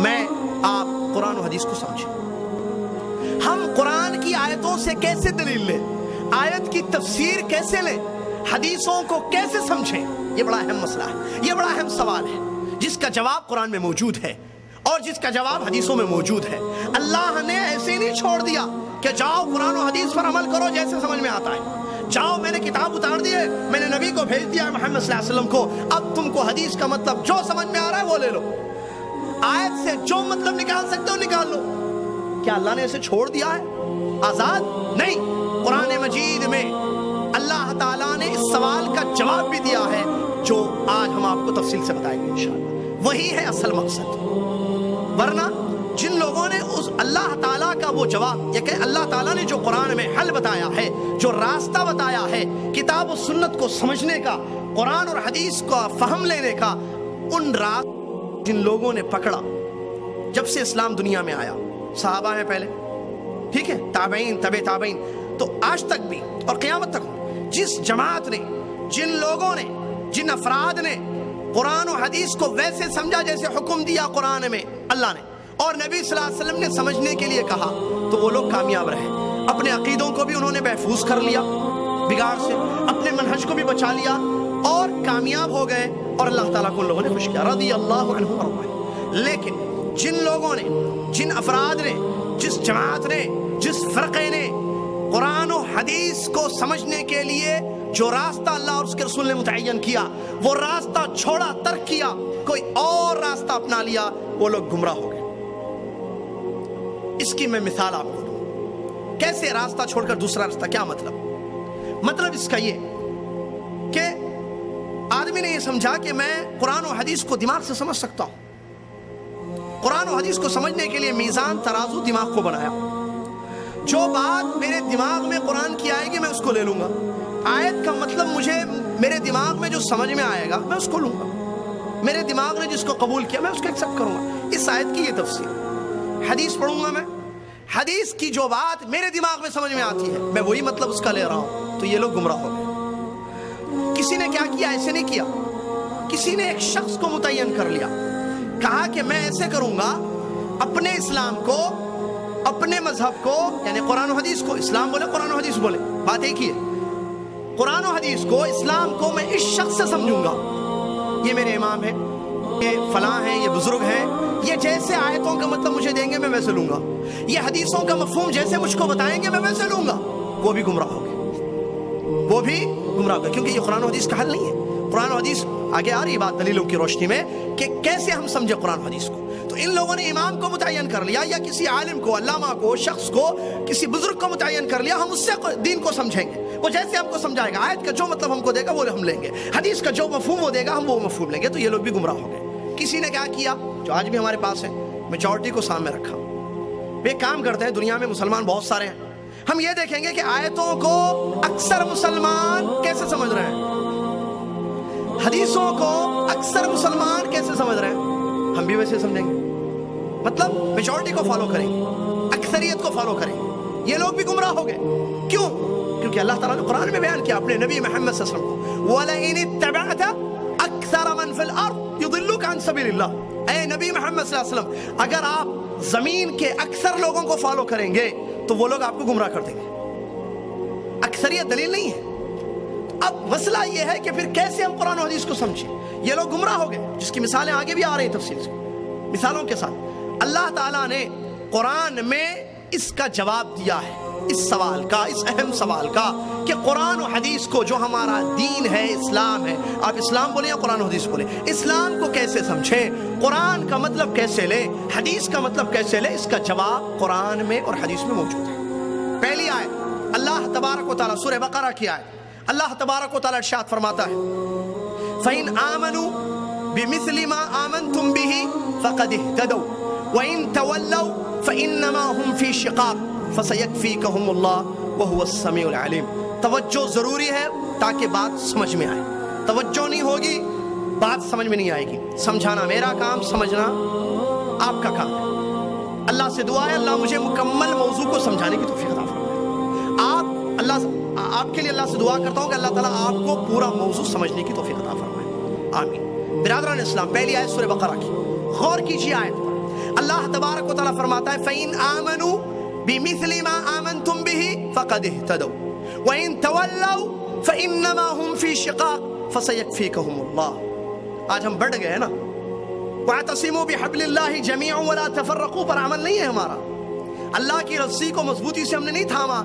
میں آپ قرآن و حدیث کو سمجھیں، ہم قرآن کی آیتوں سے کیسے دلیل لیں، آیت کی تفسیر کیسے لیں، حدیثوں کو کیسے سمجھیں؟ یہ بڑا اہم مسئلہ ہے، یہ بڑا اہم سوال ہے جس کا جواب قرآن میں موجود ہے اور جس کا جواب حدیثوں میں موجود ہے۔ اللہ نے ایسے نہیں چھوڑ دیا کہ جاؤ قرآن و حدیث پر عمل کرو جیسے سمجھ میں آتا ہے، جاؤ میں نے کتاب اتار دی ہے، میں نے نبی کو بھیج دیا ہے محمد صلی اللہ علیہ وسلم کو، اب تم کو حدیث کا مطلب جو سمجھ میں آ رہا ہے وہ لے لو، آیت سے جو مطلب نکال سکتے ہو نکال لو۔ کیا اللہ نے اسے چھوڑ دیا ہے آزاد؟ نہیں، قرآن مجید میں اللہ تعالیٰ نے اس سوال کا جواب بھی دیا ہے جو آج ہم آپ کو تفصیل سے بتائیں گے انشاءاللہ۔ وہی ہے اصل مقصد، ورنہ جن لوگوں نے اس اللہ تعالیٰ کا وہ جواب، یہ کہ اللہ تعالیٰ نے جو قرآن میں حل بتایا ہے، جو راستہ بتایا ہے کتاب و سنت کو سمجھنے کا، قرآن اور حدیث کا فہم لینے کا، ان راست جن لوگوں نے پکڑا جب سے اسلام دنیا میں آیا، صحابہ ہیں پہلے، ٹھیک ہے، تابعین، تبع تابعین، تو آج تک بھی اور قیامت تک جس جماعت نے، جن لوگوں نے، جن افراد نے قرآن و حدیث کو ویسے سمجھا جیسے حکم دیا قرآن میں اللہ نے اور نبی صلی اللہ علیہ وسلم نے سمجھنے کے لیے کہا، تو وہ لوگ کامیاب رہے۔ اپنے عقیدوں کو بھی انہوں نے محفوظ کر لیا بگاڑ سے، اپنے منہج کو بھی بچا لیا اور کامیاب ہو گئے، اور اللہ تعالیٰ کو ان لوگوں نے خوش کیا، رضی اللہ عنہ ورضوان۔ لیکن جن لوگوں نے، جن افراد نے، جس جماعت نے، جس فرقے نے قرآن و حدیث کو سمجھنے کے لیے جو راستہ اللہ اور اس کے رسول نے متعین کیا، وہ راستہ چھوڑا، ترک کیا، کوئی اور راستہ اپنا لیا، وہ لوگ گمراہ ہو گئے۔ اس کی میں مثال آپ کو دوں، کیسے راستہ چھوڑ کر دوسرا راستہ، کیا مطلب اس کا یہ کہ آدمی نے یہ سمجھا کہ میں قرآن و حدیث کو دماغ سے سمجھ سکتا ہوں، قرآن و حدیث کو سمجھنے کے لیے میزان ترازو دماغ کو بنایا، جو بات میرے دماغ میں قرآن کی آئے گی میں اس کو لے لوں گا، آیت کا مطلب مجھے میرے دماغ میں جو سمجھ میں آئے گا میں اس کو لوں گا، میرے دماغ نے جس کو قبول کیا میں اس کو ایکسپٹ کروں گا۔ اس آیت کی یہ تفسیر، حدیث پڑھوں گا میں، حدیث کی جو بات میرے دماغ میں سمجھ میں آتی ہے میں وہی مطلب اس کا لے رہا ہوں، تو یہ لوگ گمراہ ہو گئے۔ کسی نے کیا کیا؟ ایسے نہیں کیا، کسی نے ایک شخص کو متعین کر لیا، کہا کہ میں ایسے کروں گا، اپنے اسلام کو اپنے مذہب کو یعنی قرآن و حدیث کو، اسلام بولے قرآن و حدیث بولے، بات ایک ہی ہے، قرآن و حدیث کو اسلام کو میں اس شخص سے سمجھوں گا، یہ میرے امام ہیں، یہ فلاں ہیں، یہ بزرگ ہیں، یہ جیسے آیتوں کا مطلب مجھے دیں گے میں ویسے لوں گا، یہ حدیثوں کا مفہوم جیسے مجھ کو بتائیں گے میں ویسے لوں گا، وہ بھی گمراہ ہو گئے، وہ بھی گمراہ ہو گئے، کیونکہ یہ قرآن و حدیث کا حل نہیں ہے۔ قرآن و حدیث آگے آ رہی بات دلیلوں کی روشنی میں کہ کیسے ہم سمجھے قرآن و حدیث کو۔ تو ان لوگوں نے امام کو متعین کر لیا یا کسی عالم کو، علامہ کو، شخص کو، کسی بزرگ کو متعین کر لیا، ہم اس سے دین کو سمجھیں گے، وہ جیسے ہم کو سمجھائے گا، آیت کا جو مطلب ہم کو دے گا وہ ہم لیں گے، حدیث کا جو مفہوم وہ دے گا ہم وہ مفہوم لیں گے۔ تو یہ لوگ بھی گمراہ ہو گئے۔ کسی نے کیا کیا جو آج بھی ہمارے پاس ہے، میجورٹی کو سامنے رکھا، وہ کام کرتے ہیں، دنیا میں مسلمان بہت سارے ہیں، ہم یہ دیکھیں گے کہ آیتوں کو اکثر مسلمان کیسے سمجھ رہے ہیں، حدیثوں کو اکثر مسلمان کیسے سمجھ رہے ہیں، ہم بھی ویسے سمجھیں گے، مطلب میجورٹی کو فالو کریں گے، اکثریت کو فالو کریں گے۔ یہ لوگ بھی گمراہ ہو گئے، کیوں؟ کیونکہ اللہ تعالیٰ نے قرآن میں بیان کیا اپنے نبی محمد صلی اللہ علیہ وسلم کو، وَلَئِنِ اتَّبَعْتَ أَكْثَرَ مَنْ فِي الْأَرْضِ يُضِلُّكَ عَنْ سَبِيلِ اللَّهِ، اے نبی محمد صلی اللہ علیہ وسلم، اگر آپ زمین کے اکثر لوگوں کو فالو کریں گے تو وہ لوگ آپ کو گمراہ کر دیں گے۔ اکثریت دلیل نہیں ہے۔ اب مسئلہ یہ ہے کہ پھر کیسے ہم قرآن و حدیث کو سمجھیں؟ یہ لوگ گمراہ ہو گئے، جس کی مثالیں آگے بھی آ رہی ہیں تفصیل سے، مثالوں کے ساتھ۔ اللہ تعالیٰ نے قرآن میں اس کا جواب دیا ہے، اس سوال کا، اس اہم سوال کا کہ قرآن و حدیث کو، جو ہمارا دین ہے، اسلام ہے، آپ اسلام بولیں یا قرآن و حدیث بولیں، اسلام کو کیسے سمجھیں، قرآن کا مطلب کیسے لیں، حدیث کا مطلب کیسے لیں، اس کا جواب قرآن میں اور حدیث میں موجود ہے۔ پہلی آیت اللہ تبارک و تعالیٰ، سورہ بقرہ کی آیت، اللہ تبارک و تعالیٰ ارشاد فرماتا ہے فَإِنْ آمَنُوا بِمِثْلِ مَا آمَنْتُمْ بِهِ فَقَدِ اهْتَدَوْا وَإِنْ تَوَلَّوْا فَإِنَّمَا هُمْ فِي شِقَاقٍ فَسَيَكْفِيكَهُمُ اللَّهُ وَهُوَ السَّمِيعُ الْعَلِيمُ۔ توجہ ضروری ہے تاکہ بات سمجھ میں آئے، توجہ نہیں ہوگی بات سمجھ میں نہیں آئے گی۔ سمجھانا میرا کام، سمجھنا آپ کا کام ہے۔ اللہ سے دعا ہے اللہ مجھے مکمل موضوع کو سمجھانے کی توفیق عطا فرمائے۔ آپ کے لیے اللہ سے دعا کرتا ہوں کہ اللہ تعالیٰ آپ کو پورا موضوع سمجھنے کی توفیق عطا فرمائے، آمین۔ برادران اسلام، پہلی آیت سورہ بقرہ کی، غور کیجیے آیت پر۔ اللہ تبارک و تعالیٰ فرماتا ہے فَإِنْ آمَنُوا بِمِثْلِ مَا آمَنْتُمْ بِهِ فَقَدِ اهْتَدَوْا وَإِنْ تَوَلَّوْا فَإِنَّمَا هُمْ فِي شِقَاقٍ فَسَيَكْفِيكَهُمُ اللَّهُ۔ آج ہم بڑھ گئے نا، وَاعْتَصِمُوا بِحَبْلِ اللَّهِ جَمِيعًا وَلَا تَفَرَّقُوا پر عمل نہیں ہے ہمارا، اللہ کی رسی کو مضبوطی سے ہم نے نہیں تھاما،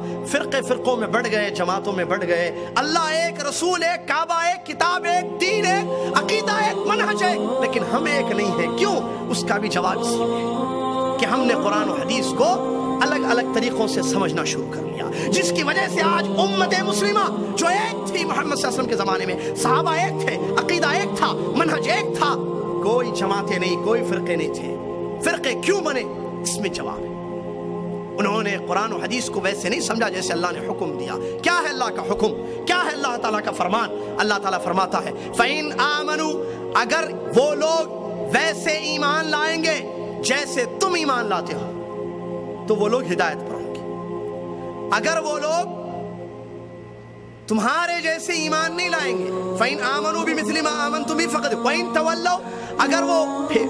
فرقوں میں بڑھ گئے، جماعتوں میں بڑھ گئے۔ اللہ ایک، رسول ایک، کعبہ ایک، کتاب ایک، دین ایک، عقیدہ ایک، منہج ایک، لیکن ہم ایک نہیں ہے۔ کیوں؟ اس کا بھی جواب اسی میں ہے کہ ہم نے قرآن و حدیث کو الگ الگ طریقوں سے سمجھنا شروع کر لیا، جس کی وجہ سے آج امت مسلمہ جو ایک تھی محمد صلی اللہ علیہ وسلم کے زمانے میں، صحابہ ایک تھے، عقیدہ ایک تھا، منہج ایک تھا، کوئی جماعتیں نہیں، کوئی فرقے نہیں تھے۔ فرقے کیوں بنے؟ اس میں جواب ہے، انہوں نے قرآن و حدیث کو ویسے نہیں سمجھا جیسے اللہ نے حکم دیا۔ کیا ہے اللہ کا حکم؟ کیا ہے اللہ تعالیٰ کا فرمان؟ اللہ تعالیٰ فرماتا ہے فَإِنْ آمَنُوا، اگر وہ لوگ ویسے ایمان لائیں گے جیسے تم ایمان لاتے ہو تو وہ لوگ ہدایت پر ہوں گے۔ اگر وہ لوگ تمہارے جیسے ایمان نہیں لائیں گے، فَإِنْ آمَنُوا بِمِثْلِ مَا آمَنْتُمْ بِهِ فَقَدْ وَإِنْ تَوَلَّوْا، اگر وہ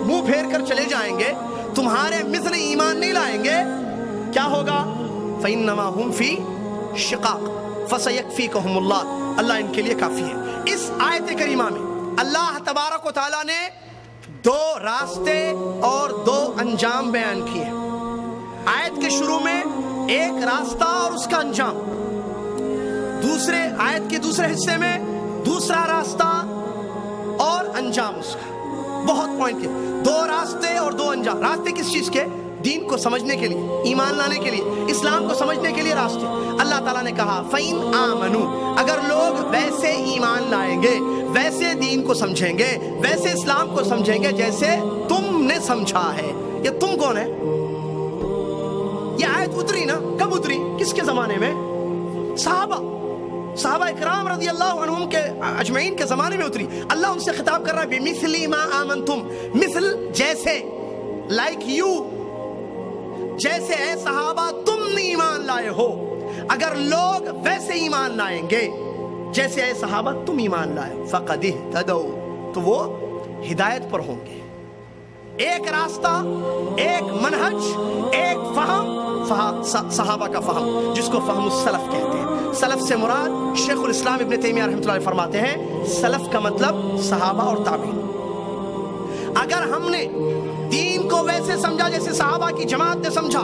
منہ پھیر کر چلے جائیں گے، تمہارے مثل ایمان نہیں لائیں گے، کیا ہوگا؟ فَإِنَّمَا هُمْ فِي شِقَاقٍ فَسَيَكْفِيكَهُمُ اللَّهُ، اللہ ان کے لیے کافی ہے۔ اس آیت کریمہ میں اللہ تبارک و تعالیٰ نے دو راستے اور دو انجام بیان کیے ہیں۔ آیت کے شروع میں ایک راستہ اور اس کا انجام، دوسرے آیت کے دوسرے حصے میں دوسرا راستہ اور انجام اس کا۔ بہت پوائنٹ کے دو راستے اور دو انجام۔ راستے کس چیز کے؟ دین کو سمجھنے کے لیے، ایمان لانے کے لیے، اسلام کو سمجھنے کے لیے راستے۔ اللہ تعالیٰ نے کہا فَإِنْ آمَنُوا، اگر لوگ ویسے ایمان لائیں گے، ویسے دین کو سمجھیں گے، ویسے اسلام کو سمجھیں گے جیسے تم نے سمجھا ہے۔ یہ تم کون ہے؟ یہ آیت اتری نا، کب اتری؟ کس کے زمانے میں؟ صحابہ اکرام رضی اللہ عنہم کے اجمعین کے زمانے میں اتری۔ اللہ ان سے خطاب کر رہا ہے بِمِثْلِ مَا آمَنْتُمْ، مثل جیسے، لائک یو، جیسے اے صحابہ تم نے ایمان لائے ہو، اگر لوگ ویسے ایمان لائیں گے جیسے اے صحابہ تم ایمان لائے، فَقَدِ اهْتَدَوْا، تو وہ ہدایت پر ہوں گے۔ ایک راستہ، ایک منہج، ایک فہم، صحابہ کا فہم جس کو فہم السلف کہتے ہیں۔ سلف سے مراد شیخ الاسلام ابن تیمیہ رحمۃ اللہ علیہ فرماتے ہیں سلف کا مطلب صحابہ اور تابعین۔ اگر ہم نے دین کو ویسے سمجھا جیسے صحابہ کی جماعت نے سمجھا،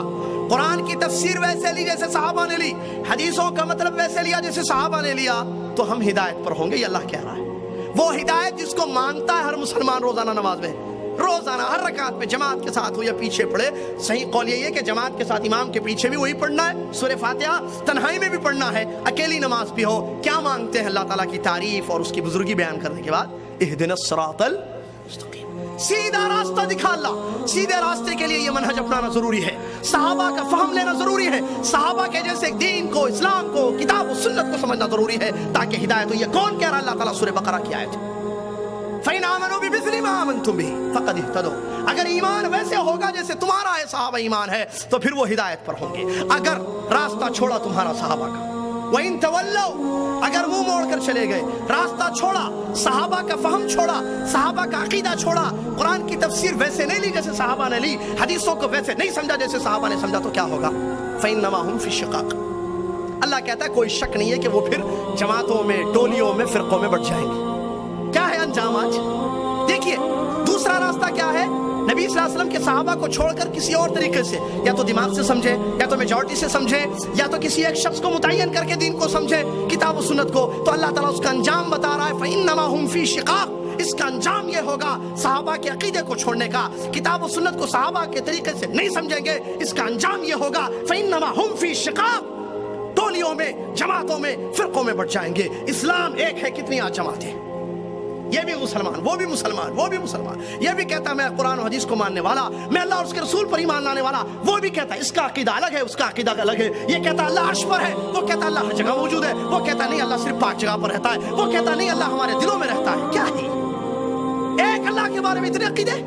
قرآن کی تفسیر ویسے لی جیسے صحابہ نے لی، حدیثوں کا مطلب ویسے لیا جیسے صحابہ نے لیا، تو ہم ہدایت پر ہوں گے۔ یہ اللہ کہہ رہا ہے، وہ ہدایت جس کو مانتا ہے ہر مسلمان روزانہ نماز میں، روزانہ ہر رکعت میں جماعت کے ساتھ ہو یا پیچھے پڑھے۔ صحیح قول یہ ہے کہ جماعت کے ساتھ امام کے پیچھے بھی وہی پڑھنا ہے، سورہ فاتحہ تنہائی میں بھی پڑھنا ہے، اکیلی نماز بھی ہو۔ کیا مانگتے ہیں اللہ تعالیٰ کی تعریف اور اس کی بزرگی بیان کرنے کے بعد اہدنا الصراط المستقیم، سیدھا راستہ دکھا اللہ۔ سیدھے راستے کے لیے یہ منہج اپنانا ضروری ہے، صحابہ کا فہم لینا ضروری ہے، صحابہ کے جیسے دین کو، اسلام کو، کتاب و سنت کو سمجھنا ضروری ہے تاکہ ہدایت ہو۔ یہ کون کہہ رہا ہے؟ اللہ تعالیٰ سورہ بقرہ کی آیت فَإِنْ آمَنُوا بِمِثْلِ مَا آمَنْتُمْ بِهِ فَقَدِ اهْتَدَوْا۔ اگر ایمان ویسے ہوگا جیسے تمہارا ہے، صحابہ ایمان ہے، تو پھر وہ ہدایت پر ہوں گے۔ اگر راستہ چھوڑا تمہارا صحابہ کا، وَإِنْ تَوَلَّوْا، اگر منہ موڑ کر چلے گئے، راستہ چھوڑا، صحابہ کا فہم چھوڑا، صحابہ کا عقیدہ چھوڑا، قرآن کی تفسیر ویسے نہیں لی جیسے صحابہ نے لی، حدیثوں کو ویسے نہیں سمجھا جیسے صحابہ نے سمجھا، تو کیا ہوگا؟ فَإِنَّمَا هُمْ فِي شِقَاقٍ۔ اللہ کہتا ہے کوئی شک نہیں ہے کہ وہ پھر جماعتوں میں، ٹولیوں میں، فرقوں میں بٹ جائیں گے۔ کیا ہے انجام آج؟ دیکھیے دوسرا راستہ کیا ہے؟ نبی صلی اللہ علیہ وسلم کے صحابہ کو چھوڑ کر کسی اور طریقے سے، یا تو دماغ سے سمجھے، یا تو میجورٹی سے سمجھے، یا تو کسی ایک شخص کو متعین کر کے دین کو سمجھے، کتاب و سنت کو، تو اللہ تعالیٰ اس کا انجام بتا رہا ہے فَإِنَّمَا هُمْ فِي شِقَاقٍ۔ اس کا انجام یہ ہوگا صحابہ کے عقیدے کو چھوڑنے کا، کتاب و سنت کو صحابہ کے طریقے سے نہیں سمجھیں گے، اس کا انجام یہ ہوگا فَإِنَّمَا هُمْ فِي شِقَاقٍ، ٹولیوں میں، جماعتوں میں، فرقوں میں بٹ جائیں گے۔ اسلام ایک ہے، کتنی آج جماعتیں، یہ بھی مسلمان، وہ بھی مسلمان، وہ بھی مسلمان، یہ بھی کہتا ہے میں قرآن و حدیث کو ماننے والا، میں اللہ اور اس کے رسول پر ایمان لانے والا، وہ بھی کہتا ہے اس کا عقیدہ الگ ہے، اس کا عقیدہ الگ ہے، یہ کہتا ہے اللہ عرش پر ہے، وہ کہتا ہے اللہ ہر جگہ موجود ہے، وہ کہتا نہیں اللہ صرف پاک جگہ پر رہتا ہے، وہ کہتا نہیں اللہ ہمارے دلوں میں رہتا ہے۔ کیا ہے ایک اللہ کے بارے میں اتنے عقیدے؟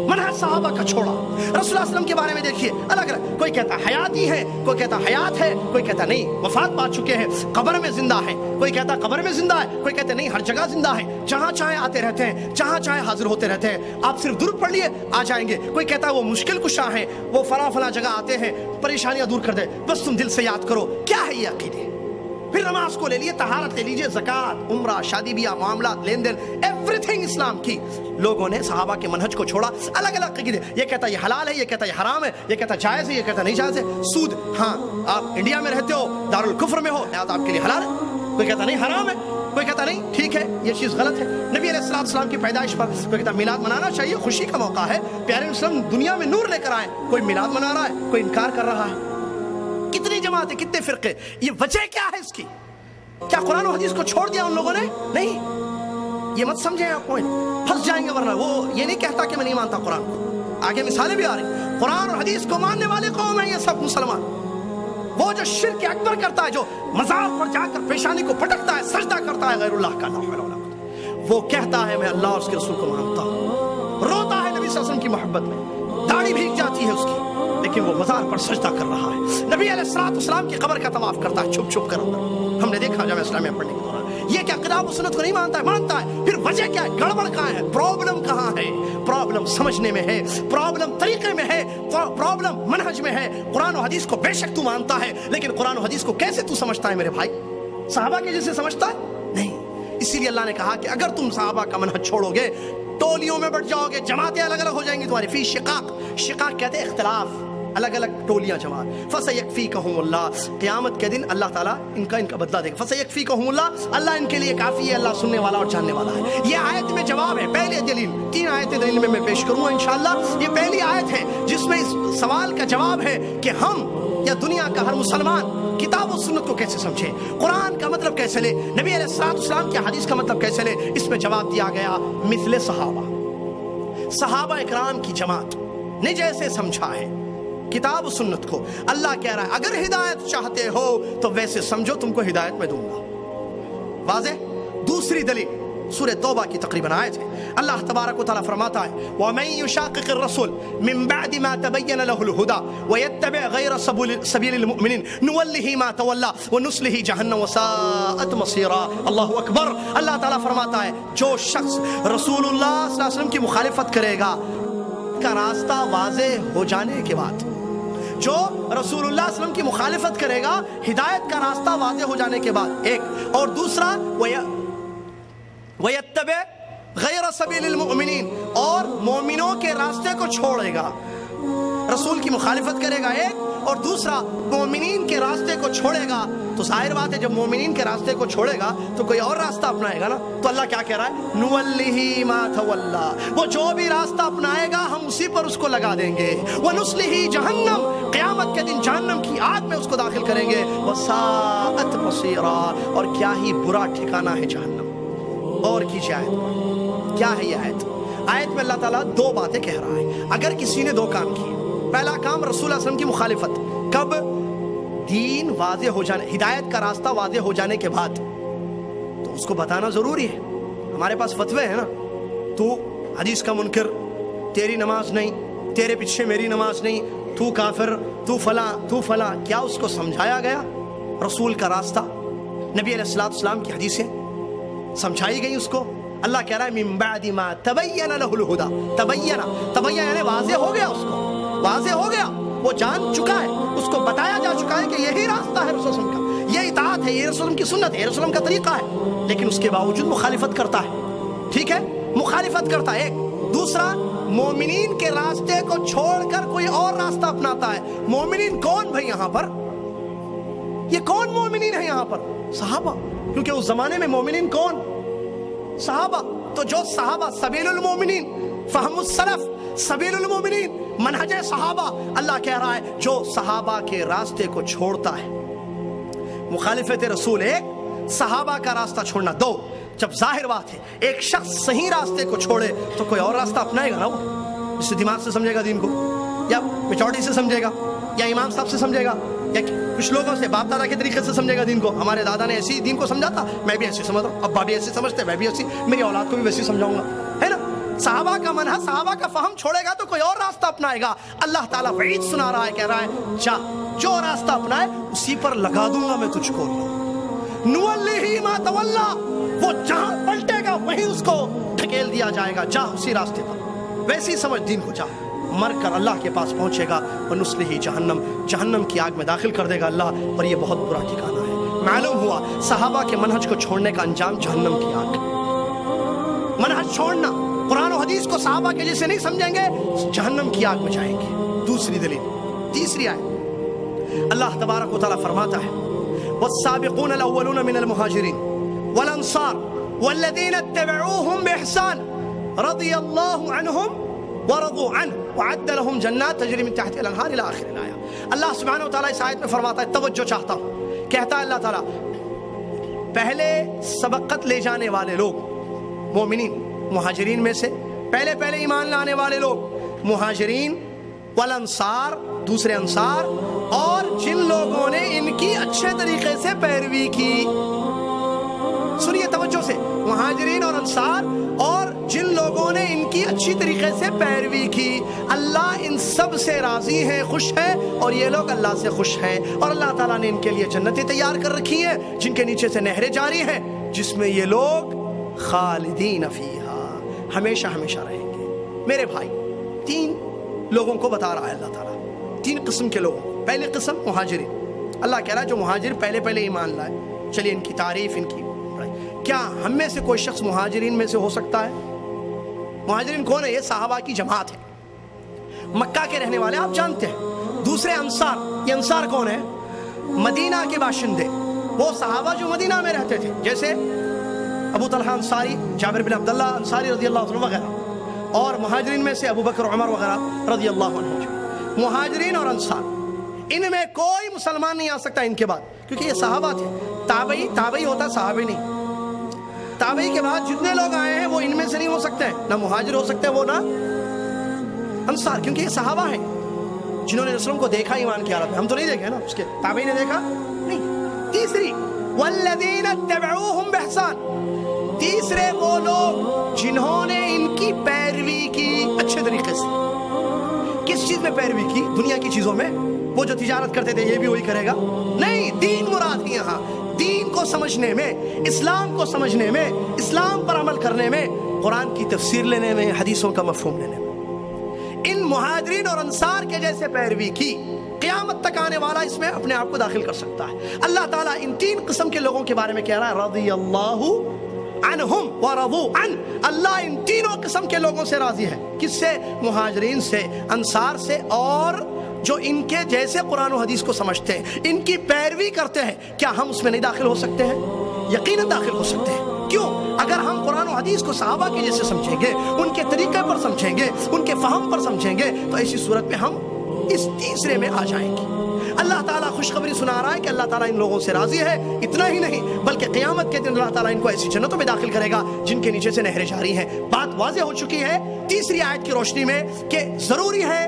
منہج صحابہ کا چھوڑا۔ رسول اللہ صلی اللہ علیہ وسلم کے بارے میں دیکھیے الگ الگ، کوئی کہتا حیاتی ہے، کوئی کہتا حیات ہے، کوئی کہتا نہیں وفات پا چکے ہیں، قبر میں زندہ ہے، کوئی کہتا قبر میں زندہ ہے، کوئی کہتے نہیں ہر جگہ زندہ ہے، جہاں چاہے آتے رہتے ہیں، جہاں چاہے حاضر ہوتے رہتے ہیں، آپ صرف درود پڑھ لیے آ جائیں گے، کوئی کہتا ہے وہ مشکل کشا ہیں، وہ فلاں جگہ آتے ہیں پریشانیاں دور کر دے، بس تم دل سے یاد کرو۔ کیا ہے یہ عقیدے؟ پھر نماز کو لے لیے، طہارت لے لیجیے، زکوٰۃ، عمرہ، شادی بیاہ، معاملات، لین دین، ایوری تھنگ اسلام کی۔ لوگوں نے صحابہ کے منہج کو چھوڑا، الگ الگ عقیدے، یہ کہتا یہ حلال ہے، یہ کہتا یہ حرام ہے، یہ کہتا جائز ہے، یہ کہتا نہیں جائز ہے۔ سود، ہاں آپ انڈیا میں رہتے ہو، دارالکفر میں ہو، لہٰذا آپ کے لیے حلال ہے، کوئی کہتا نہیں حرام ہے، کوئی کہتا نہیں ٹھیک ہے یہ چیز غلط ہے۔ نبی علیہ السلام کی پیدائش پر کوئی کہتا میلاد منانا چاہیے، خوشی کا موقع ہے، پیارے اسلام دنیا میں نور لے کر آئے، کوئی میلاد منا رہا ہے، کوئی انکار کر رہا ہے۔ کتنی جماعتیں، کتنے فرقے، یہ وجہ کیا ہے اس کی؟ کیا قرآن و حدیث کو چھوڑ دیا ان لوگوں نے؟ نہیں، یہ مت سمجھیں آپ پوائنٹ، پھنس جائیں گے، ورنہ وہ یہ نہیں کہتا کہ میں نہیں مانتا قرآن کو، آگے مثالیں بھی آ رہی، قرآن اور حدیث کو ماننے والے قوم ہیں یہ سب مسلمان۔ وہ جو شرک اکبر کرتا ہے، جو مزار پر جا کر پیشانی کو پٹکتا ہے، سجدہ کرتا ہے غیر اللہ کا، وہ کہتا ہے میں اللہ اور اس کے رسول کو مانتا ہوں، روتا ہے نبی صلی اللہ علیہ وسلم کی محبت میں، داڑھی بھیگ جاتی ہے اس کی، لیکن وہ مزار پر سجدہ کر رہا ہے، نبی علیہ السلام کی قبر کا طواف کرتا ہے چھپ چھپ کر اندر، ہم نے دیکھا جامعہ اسلامیہ پڑھنے کے دوران۔ یہ کیا کتاب و سنت کو نہیں مانتا ہے؟ مانتا ہے، پھر وجہ کیا ہے؟ گڑبڑ کہاں ہے؟ پرابلم کہاں ہے؟ پرابلم سمجھنے میں ہے، پرابلم طریقے میں ہے، پرابلم منہج میں ہے۔ قرآن و حدیث کو بے شک تو مانتا ہے، لیکن قرآن و حدیث کو کیسے تو سمجھتا ہے میرے بھائی؟ صحابہ کے جیسے سمجھتا ہے؟ نہیں۔ اسی لیے اللہ نے کہا کہ اگر تم صحابہ کا منہج چھوڑو گے، ٹولیوں میں بٹ جاؤ گے، جماعتیں الگ الگ ہو جائیں گی تمہاری، فی شقاق، شقاق کہتے ہیں اختلاف، الگ الگ ٹولیاں جماعت۔ فَسَيَكْفِيكَهُمُ اللَّهُ، قیامت کے دن اللہ تعالیٰ ان کا بدلہ دے گا۔ فَسَيَكْفِيكَهُمُ اللَّهُ، اللہ ان کے لیے کافی ہے، اللہ سننے والا اور جاننے والا ہے۔ یہ آیت میں جواب ہے، پہلے دلیل، 3 آیتیں دلیل میں پیش کروں گا انشاءاللہ۔ یہ پہلی آیت ہے جس میں اس سوال کا جواب ہے کہ ہم یا دنیا کا ہر مسلمان کتاب و سنت کو کیسے سمجھے، قرآن کا مطلب کیسے لے، نبی علیہ السلام کی حدیث کا مطلب کیسے لے۔ اس میں جواب دیا گیا مثل صحابہ اکرام کی جماعت نے جیسے سمجھا ہے کتاب و سنت کو، اللہ کہہ رہا ہے اگر ہدایت چاہتے ہو تو ویسے سمجھو، تم کو ہدایت میں دوں گا۔ واضح؟ دوسری دلیل سورہ توبہ کی تقریباً آیت ہے، اللہ تبارک و تعالیٰ فرماتا ہے وَمَن يُشَاقِقِ الرَّسُولَ مِن بَعْدِ مَا تَبَيَّنَ لَهُ الْهُدَى وَيَتَّبِعْ غَيْرَ سَبِيلِ الْمُؤْمِنِينَ نُوَلِّهِ مَا تَوَلَّى وَنُصْلِهِ جَهَنَّمَ وَسَاءَتْ مَصِيرًا۔ اللہ اکبر۔ اللہ تعالیٰ فرماتا ہے جو شخص رسول اللہ صلی اللہ علیہ وسلم کی مخالفت کرے گا، کا راستہ واضح ہو جانے کے بعد، جو رسول اللہ صلی اللہ علیہ وسلم کی مخالفت کرے گا ہدایت کا راستہ واضح ہو جانے کے بعد، ایک، اور دوسرا وَيَتَّبِعْ غَيْرَ سَبِيلِ الْمُؤْمِنِينَ، اور مومنوں کے راستے کو چھوڑے گا، رسول کی مخالفت کرے گا ایک، اور دوسرا مومنین کے راستے کو چھوڑے گا۔ تو ظاہر بات ہے جب مومنین کے راستے کو چھوڑے گا تو کوئی اور راستہ اپنائے گا نا۔ تو اللہ کیا کہہ رہا ہے؟ نُوَلِّهِ مَا تَوَلَّا، وہ جو بھی راستہ اپنائے گا ہم اسی پر اس کو لگا دیں گے۔ وَنُصْلِهِ جَهَنَّمَ، قیامت کے دن جہنم کی آگ میں اس کو داخل کریں گے۔ وَسَاءَتْ مَصِيرًا، اور کیا ہی برا ٹھکانہ ہے جہنم۔ اور کیجئے آیت پر، کیا ہے یہ آیت؟ آیت میں اللہ تعالیٰ دو باتیں کہہ رہا ہے۔ اگر کسی نے دو کام کیے، پہلا کام رسول اللہ صلی اللہ علیہ وسلم کی مخالفت، کب؟ دین واضح ہو جانے، ہدایت کا راستہ واضح ہو جانے کے بعد، تو اس کو بتانا ضروری ہے۔ ہمارے پاس فتوے ہیں نا، تو حدیث کا منکر، تیری نماز نہیں، تیرے پیچھے میری نماز نہیں، تو کافر، تو فلاں، تو فلاں، کیا اس کو سمجھایا گیا؟ رسول کا راستہ، نبی علیہ السلام کی حدیثیں سمجھائی گئی اس کو؟ اللہ کہہ رہا ہے من بعد ما تبین لہ الہدی، تبین یعنی واضح ہو گیا، اس کو واضح ہو گیا، وہ جان چکا ہے، اس کو بتایا جا چکا ہے کہ یہی راستہ ہے رسول اللہ کا، یہ اطاعت ہے، یہ رسول اللہ کی سنت ہے، یہ رسول اللہ کا طریقہ ہے، لیکن اس کے باوجود مخالفت کرتا ہے۔ ٹھیک ہے، مخالفت کرتا ہے ایک، دوسرا مومنین کے راستے کو چھوڑ کر کوئی اور راستہ اپناتا ہے۔ مومنین کون بھائی یہاں پر؟ یہ کون مومنین ہے یہاں پر؟ صحابہ، کیونکہ اس زمانے میں مومنین کون؟ صحابہ۔ تو جو صحابہ، سبیل المومنین، فہم السلف، سبیل المومنین، منہج صحابہ، اللہ کہہ رہا ہے جو صحابہ کے راستے کو چھوڑتا ہے۔ مخالفت رسول ایک، صحابہ کا راستہ چھوڑنا دو۔ جب ظاہر بات ہے ایک شخص صحیح راستے کو چھوڑے تو کوئی اور راستہ اپنائے گا نا، وہ اس سے دماغ سے سمجھے گا دین کو، یا میچورٹی سے سمجھے گا، یا امام صاحب سے سمجھے گا، یا کچھ لوگوں سے باپ دادا کے طریقے سے سمجھے گا دین کو۔ ہمارے دادا نے ایسی دین کو سمجھا تھا، میں بھی ایسے سمجھ رہا ہوں، ابا بھی ایسے سمجھتے، میں بھی ایسی، میری اولاد کو بھی ویسے سمجھاؤں گا، ہے نا۔ صحابہ کا منہج، صحابہ کا فہم چھوڑے گا تو کوئی اور راستہ اپنائے گا۔ اللہ تعالیٰ وعید سنا رہا ہے، کہہ رہا ہے جا، جو راستہ اپنائے اسی پر لگا دوں گا میں تجھ کو۔ نُوَلِّهِ مَا تَوَلَّا، وہ جہاں پلٹے گا وہیں اس کو ڈھکیل دیا جائے گا، جا اسی راستے پر، ویسی سمجھ دین کو، جا، مر کر اللہ کے پاس پہنچے گا۔ وَنُصْلِهِ جَهَنَّمَ، جہنم کی آگ میں داخل کر دے گا اللہ، اور یہ بہت برا ٹھکانہ ہے۔ معلوم ہوا صحابہ کے منہج کو چھوڑنے کا انجام جہنم کی آگ۔ منہج چھوڑنا، قرآن و حدیث کو صحابہ کے جیسے نہیں سمجھیں گے، جہنم کی آگ میں جائیں گے۔ دوسری دلیل، تیسری آیت، اللہ تبارک و تعالیٰ فرماتا ہے والسابقون الاولون من المہاجرین والانصار والذین اتبعوهم بإحسان رضی اللہ عنہم ورضوا عنہ وعد لهم جنات تجری من تحتها الانہار الى آخر الآیہ۔ اللہ سبحانہ وتعالیٰ اس آیت میں فرماتا ہے، توجہ چاہتا ہوں، کہتا ہے اللہ تعالیٰ پہلے سبقت لے جانے والے لوگ، مومنین، مہاجرین میں سے پہلے ایمان لانے والے لوگ، مہاجرین، والانصار، دوسرے انصار، اور جن لوگوں نے ان کی اچھے طریقے سے پیروی کی۔ سنیے توجہ سے، مہاجرین اور انصار، اور جن لوگوں نے ان کی اچھی طریقے سے پیروی کی، اللہ ان سب سے راضی ہے، خوش ہے، اور یہ لوگ اللہ سے خوش ہیں، اور اللہ تعالیٰ نے ان کے لیے جنتیں تیار کر رکھی ہیں جن کے نیچے سے نہریں جاری ہیں، جس میں یہ لوگ خالدین فیہا، ہمیشہ ہمیشہ رہیں گے۔ میرے بھائی، تین لوگوں کو بتا رہا ہے اللہ تعالیٰ، تین قسم کے لوگوں۔ پہلی قسم مہاجرین، اللہ کہہ رہا ہے جو مہاجر پہلے ایمان لائے۔ چلیے ان کی تعریف، ان کی، کیا ہم میں سے کوئی شخص مہاجرین میں سے ہو سکتا ہے؟ مہاجرین کون ہے؟ یہ صحابہ کی جماعت ہے، مکہ کے رہنے والے، آپ جانتے ہیں۔ دوسرے انصار، یہ انصار کون ہے؟ مدینہ کے باشندے، وہ صحابہ جو مدینہ میں رہتے تھے، جیسے ابو طلحہ انصاری، جابر بن عبداللہ انصاری رضی اللہ عنہ وغیرہ، اور مہاجرین میں سے ابو بکر، عمر وغیرہ رضی اللہ عنہ۔ مہاجرین اور انصار، ان میں کوئی مسلمان نہیں آ سکتا ان کے بعد، کیونکہ یہ صحابہ تھے۔ تابعی ہوتا، صحابی نہیں۔ تابعی کے بعد جتنے لوگ آئے ہیں وہ ان میں سے نہیں ہو سکتے ہیں، نہ مہاجر ہو سکتے وہ نہ انصار، کیونکہ یہ صحابہ ہیں جنہوں نے رسول کو دیکھا ایمان کی حالت میں۔ ہم تو نہیں دیکھے نا، اس کے تابعی نے دیکھا نہیں۔ تیسری، والذین اتبعوہم بإحسان، تیسرے وہ لوگ جنہوں نے ان کی پیروی کی اچھے طریقے سے۔ کس چیز میں پیروی کی؟ دنیا کی چیزوں میں۔ وہ جو تجارت کرتے تھے یہ بھی وہی کرے گا؟ نہیں، دین مراد ہے یہاں۔ دین کو سمجھنے میں، اسلام کو سمجھنے میں، اسلام پر عمل کرنے میں، قرآن کی تفسیر لینے میں، حدیثوں کا مفہوم لینے میں، ان مہاجرین اور انصار کے جیسے پیروی کی، قیامت تک آنے والا اس میں اپنے آپ کو داخل کر سکتا ہے۔ اللہ تعالیٰ ان تین قسم کے لوگوں کے بارے میں کہہ رہا ہے رضی اللہ عنہم ورضوا عنہ، اللہ ان تینوں قسم کے لوگوں سے راضی ہے۔ کس سے؟ مہاجرین سے، انصار سے، اور جو ان کے جیسے قرآن و حدیث کو سمجھتے ہیں، ان کی پیروی کرتے ہیں۔ کیا ہم اس میں نہیں داخل ہو سکتے ہیں؟ یقیناً داخل ہو سکتے ہیں۔ کیوں؟ اگر ہم قرآن و حدیث کو صحابہ کے جیسے سمجھیں گے، ان کے طریقے پر سمجھیں گے، ان کے فہم پر سمجھیں گے، تو ایسی صورت میں ہم اس تیسرے میں آ جائیں گے۔ اللہ تعالیٰ خوشخبری سنا رہا ہے کہ اللہ تعالیٰ ان لوگوں سے راضی ہے۔ اتنا ہی نہیں بلکہ قیامت کے دن اللہ تعالیٰ ان کو ایسی جنتوں میں داخل کرے گا جن کے نیچے سے نہریں جاری ہیں۔ بات واضح ہو چکی ہے تیسری آیت کی روشنی میں کہ ضروری ہے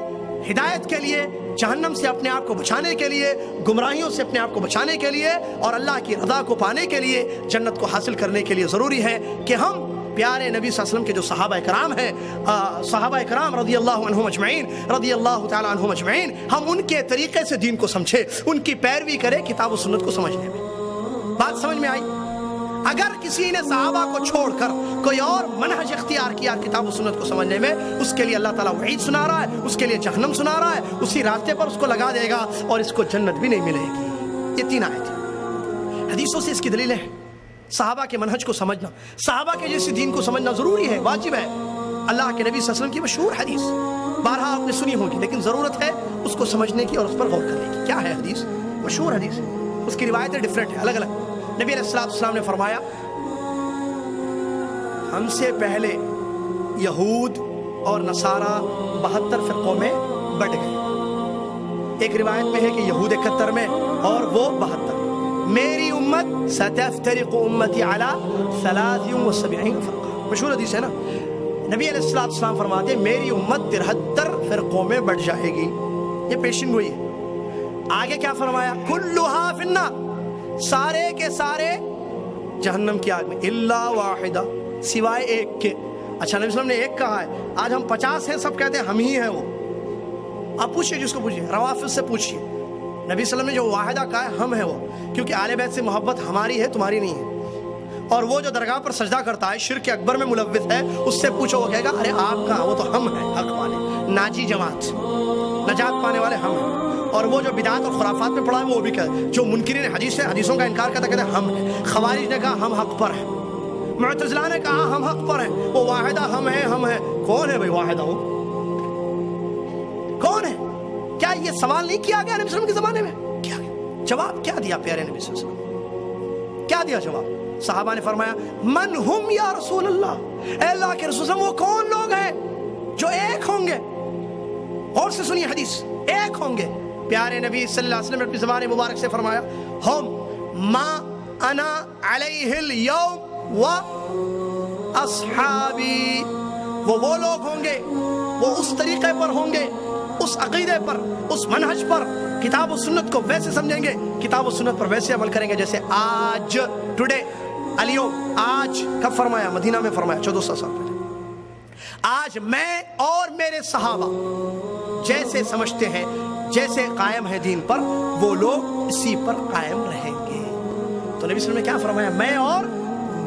ہدایت کے لیے، جہنم سے اپنے آپ کو بچانے کے لیے، گمراہیوں سے اپنے آپ کو بچانے کے لیے، اور اللہ کی رضا کو پانے کے لیے، جنت کو حاصل کرنے کے لیے ضروری ہے کہ ہم پیارے نبی صلی اللہ علیہ وسلم کے جو صحابہ کرام ہیں، صحابہ کرام رضی اللہ عنہم اجمعین، رضی اللہ تعالی عنہم اجمعین، ہم ان کے طریقے سے دین کو سمجھے، ان کی پیروی کرے کتاب و سنت کو سمجھنے میں۔ بات سمجھ میں آئی؟ اگر کسی نے صحابہ کو چھوڑ کر کوئی اور منہج اختیار کیا کتاب و سنت کو سمجھنے میں، اس کے لیے اللہ تعالیٰ وعید سنا رہا ہے، اس کے لیے جہنم سنا رہا ہے، اسی راستے پر اس کو لگا دے گا اور اس کو جنت بھی نہیں ملے گی۔ یہ تین آیتیں حدیثوں سے اس کی دلیلیں ہیں۔ صحابہ کے منہج کو سمجھنا، صحابہ کے جیسے دین کو سمجھنا ضروری ہے، واجب ہے۔ اللہ کے نبی صلی اللہ علیہ وسلم کی مشہور حدیث بارہا آپ نے سنی ہوگی، لیکن ضرورت ہے اس کو سمجھنے کی اور اس پر غور کرنے کی۔ کیا ہے حدیث؟ مشہور حدیث ہے، اس کی روایتیں ڈیفرنٹ ہیں، الگ الگ۔ نبی علیہ الصلوۃ والسلام نے فرمایا ہم سے پہلے یہود اور نصارہ 72 فرقوں میں بٹ گئے۔ ایک روایت میں ہے کہ یہود 71 میں اور وہ 72۔ میری امت ستفترق امتی علی 73 فرقہ، مشہور حدیث ہے نا۔ نبی علیہ الصلوۃ والسلام فرماتے ہیں میری امت 73 فرقوں میں بٹ جائے گی، یہ پیشن گوئی ہے۔ آگے کیا فرمایا؟ کلھا فی النار، سارے کے سارے جہنم کی آگ میں، الا واحدہ، سوائے ایک کے۔ اچھا نبی صلی اللہ علیہ وسلم نے ایک کہا ہے، آج ہم 50 ہیں، سب کہتے ہیں ہم ہی ہیں وہ۔ آپ پوچھئے جس کو پوچھئے، روافض سے پوچھئے، نبی صلی اللہ علیہ وسلم نے جو واحدہ کہا ہے ہم ہیں وہ، کیونکہ آل بیت سے محبت ہماری ہے، تمہاری نہیں ہے۔ اور وہ جو درگاہ پر سجدہ کرتا ہے، شرک اکبر میں ملوث ہے، اس سے پوچھو وہ کہے گا ارے آپ کہاں، وہ تو ہم ہیں حق والے، ناجی جماعت، نجات پانے والے ہم ہیں۔ اور وہ جو بدعات اور خرافات میں پڑا ہے وہ بھی کہے، جو منکرین حدیث ہے، حدیثوں کا انکار کرتا کہتے ہیں ہم ہیں۔ خوارج نے کہا ہم حق پر ہیں، معتزلہ نے کہا ہم حق پر ہیں، وہ واحدہ ہم ہیں ہم ہیں۔ کون ہے بھائی واحدہ؟ وہ کون ہے؟ کیا یہ سوال نہیں کیا گیا نبی صلی اللہ علیہ وسلم کے زمانے میں؟ کیا جواب کیا دیا پیارے نبی صلی اللہ علیہ وسلم؟ کیا دیا جواب؟ صحابہ نے فرمایا من ہم یا رسول اللہ، اے اللہ کے رسول، وہ کون لوگ ہیں جو ایک ہوں گے؟ اور سے سنیے حدیث، ایک ہوں گے۔ پیارے نبی صلی اللہ علیہ وسلم نے اپنی زبان مبارک سے فرمایا ہم ما انا علیہ اليوم و اصحابی، وہ لوگ ہوں گے، وہ اس طریقے پر ہوں گے، اس عقیدے پر، اس منہج پر، کتاب و سنت کو ویسے سمجھیں گے، کتاب و سنت پر ویسے عمل کریں گے جیسے آج، ٹوڈے، اليوم، آج کب فرمایا؟ مدینہ میں فرمایا 1400 سال پہلے۔ آج میں اور میرے صحابہ جیسے سمجھتے ہیں، جیسے قائم ہے دین پر، وہ لوگ اسی پر قائم رہیں گے۔ تو نبی صلی اللہ علیہ وسلم نے کیا فرمایا؟ میں اور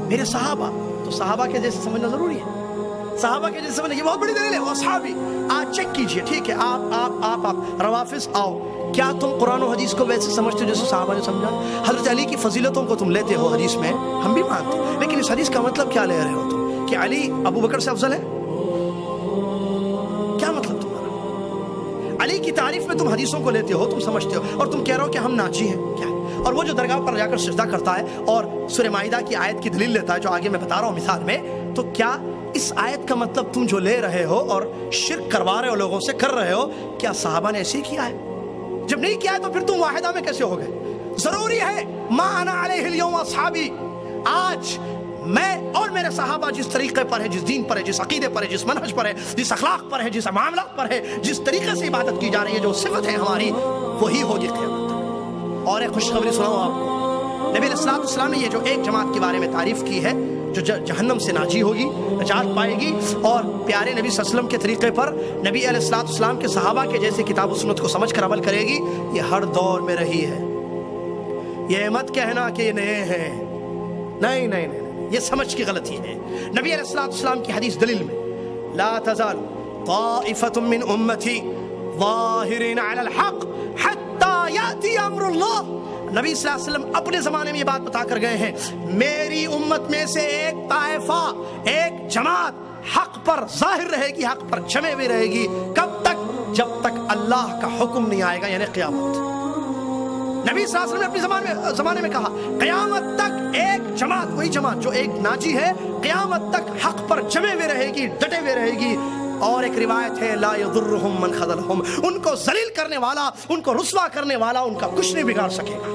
میرے صحابہ، تو صحابہ کے جیسے سمجھنا ضروری ہے، صحابہ کے جیسے سمجھنا، یہ بہت بڑی دلیل ہے۔ اصحابی، آج چیک کیجئے، ٹھیک ہے، آپ روافض آؤ، کیا تم قرآن و حدیث کو ویسے سمجھتے ہو جیسے صحابہ نے سمجھا؟ حضرت علی کی فضیلتوں کو تم لیتے ہو حدیث میں، ہم بھی مانتے ہیں، لیکن اس حدیث کا مطلب کیا لے رہے ہو تم؟ کہ علی ابو بکر سے افضل ہے؟ کیا مطلب تمہارا؟ علی کی تعریف میں تم حدیثوں کو لیتے ہو، تم سمجھتے ہو، اور تم کہہ رہے ہو کہ ہم ناچی ہیں، کیا ہے؟ اور وہ جو درگاہ پر جا کر سجدہ کرتا ہے اور سورہ مائدہ کی آیت کی دلیل لیتا ہے جو آگے میں بتا رہا ہوں مثال میں، تو کیا اس آیت کا مطلب تم جو لے رہے ہو اور شرک کروا رہے ہو، لوگوں سے کر رہے ہو، کیا صحابہ نے ایسے ہی کیا ہے؟ جب نہیں کیا ہے تو پھر تم واحدہ میں کیسے ہو گئے؟ ضروری ہے ما انا علیہ اليوم اصحابی، آج میں اور میرے صحابہ جس طریقے پر ہے، جس دین پر ہے، جس عقیدے پر ہے، جس منہج پر ہے، جس اخلاق پر ہے، جس معاملات پر ہے، جس طریقے سے عبادت کی جا رہی ہے، جو صفت ہے ہماری، وہی ہوگی قیامت تک۔ اور ایک خوشخبری سناؤں آپ کو، نبی علیہ الصلوۃ والسلام نے یہ جو ایک جماعت کے بارے میں تعریف کی ہے جو جہنم سے ناجی ہوگی، نجات پائے گی، اور پیارے نبی صلی اللہ علیہ وسلم کے طریقے پر، نبی علیہ الصلوۃ والسلام کے صحابہ کے جیسے کتاب و سنت کو سمجھ کر عمل کرے گی، یہ ہر دور میں رہی ہے۔ یہ مت کہنا کہ یہ نئے ہیں، نہیں نہیں نہیں، یہ سمجھ کی غلطی ہے۔ نبی علیہ الصلوۃ والسلام کی حدیث دلیل میں لا تزال طائفة من أمتي ظاهرين على الحق حتى يأتي أمر الله. نبی صلی اللہ علیہ وسلم اپنے زمانے میں یہ بات بتا کر گئے ہیں، میری امت میں سے ایک طائفہ، ایک جماعت حق پر ظاہر رہے گی، حق پر جمے ہوئے رہے گی. کب تک؟ جب تک اللہ کا حکم نہیں آئے گا، یعنی قیامت. نبی صلی اللہ علیہ وسلم نے اپنے زمانے میں کہا قیامت تک ایک جماعت، وہی جماعت جو ایک ناجی ہے، قیامت تک حق پر جمے ہوئے رہے گی، ڈٹے ہوئے رہے گی. اور ایک روایت ہے لا یضرہم من خذلہم، ان کو ذلیل کرنے والا، ان کو رسوا کرنے والا ان کا کچھ نہیں بگاڑ سکے گا.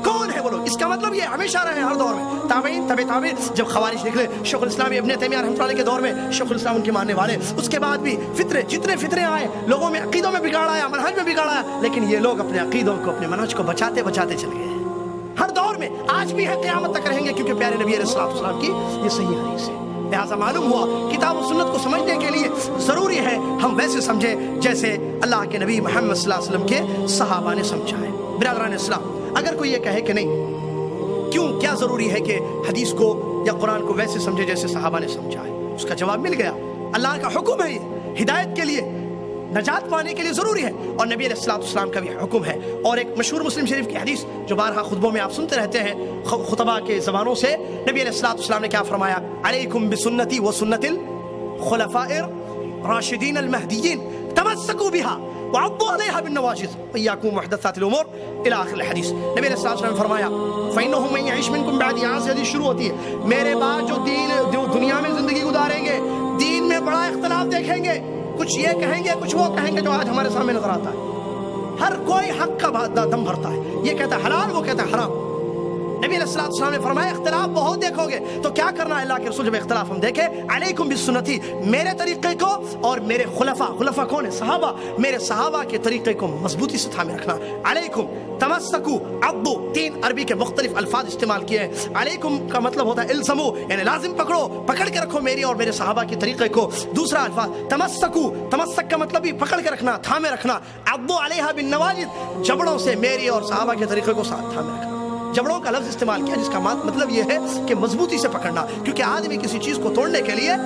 کون ہے وہ لوگ؟ اس کا مطلب یہ ہمیشہ رہے ہر دور میں. تابعین، تبع تابعین، جب خوارج نکلے، شیخ الاسلام ابن تیمیہ رحمۃ اللہ علیہ کے دور میں شیخ الاسلام ان کے ماننے والے، اس کے بعد بھی فترے، جتنے فترے آئے، لوگوں میں عقیدوں میں بگاڑ آیا، منہج میں بگاڑ آیا، لیکن یہ لوگ اپنے عقیدوں کو، اپنے منہج کو بچاتے بچاتے چل گئے. ہر دور میں آج بھی ہے، قیامت تک رہیں گے، کیونکہ پیارے نبی علیہ السلام کی یہ صحیح حدیث ہے. لہٰذا معلوم ہوا کتاب و سنت کو سمجھنے کے لیے ضروری ہے ہم ویسے سمجھیں جیسے اللہ کے نبی محمد صلی اللہ علیہ وسلم کے صحابہ نے سمجھا ہے. برادران اسلام، اگر کوئی یہ کہے کہ نہیں، کیوں، کیا ضروری ہے کہ حدیث کو یا قرآن کو ویسے سمجھے جیسے صحابہ نے سمجھا ہے، اس کا جواب مل گیا. اللہ کا حکم ہے، یہ ہدایت کے لیے، نجات پانے کے لیے ضروری ہے، اور نبی علیہ السلام کا بھی حکم ہے. اور ایک مشہور مسلم شریف کی حدیث جو بارہا خطبوں میں آپ سنتے رہتے ہیں خطبہ کے زبانوں سے، نبی علیہ السلام نے کیا فرمایا؟ علیکم بسنتی وسنت الخلفاء الراشدین المہدیین تمسکوا بها وعضوا علیہا بالنواجذ وإیاکم محدثات الامور الی آخر الحدیث. نبی علیہ السلام نے فرمایا فإنه من يعش منکم بعد، یہاں سے حدیث شروع ہوتی ہے، میرے بعد جو دنیا میں زندگی گزاریں گے، دین میں بڑا اختلاف دیکھیں گے، کچھ یہ کہیں گے، کچھ وہ کہیں گے، جو آج ہمارے سامنے نظر آتا ہے. ہر کوئی حق کا دم بھرتا ہے، یہ کہتا ہے حلال، وہ کہتا ہے حرام. نبی علیہ السلام نے فرمایا اختلاف بہت دیکھو گے، تو کیا کرنا ہے؟ اللہ کے رسول جب اختلاف ہم دیکھیں، علیکم بسنتی، میرے طریقے کو، اور میرے خلفاء کون ہے؟ صحابہ، میرے صحابہ کے طریقے کو مضبوطی سے تھامے رکھنا. علیکم، تمسکو، عضو، تین عربی کے مختلف الفاظ استعمال کیے ہیں. علیکم کا مطلب ہوتا ہے الزمو، یعنی لازم پکڑو، پکڑ کے رکھو میری اور میرے صحابہ کے طریقے کو. دوسرا الفاظ تمسکو، تمسک کا مطلب بھی پکڑ کے رکھنا، تھامے رکھنا. عضو علیہا بالنواجذ، جبڑوں سے میری اور صحابہ کے طریقے کو ساتھ تھامے رکھنا. جبڑوں کا لفظ استعمال کیا، جس کا مطلب یہ ہے کہ مضبوطی سے پکڑنا، کیونکہ آدمی کسی چیز کو توڑنے کے لیے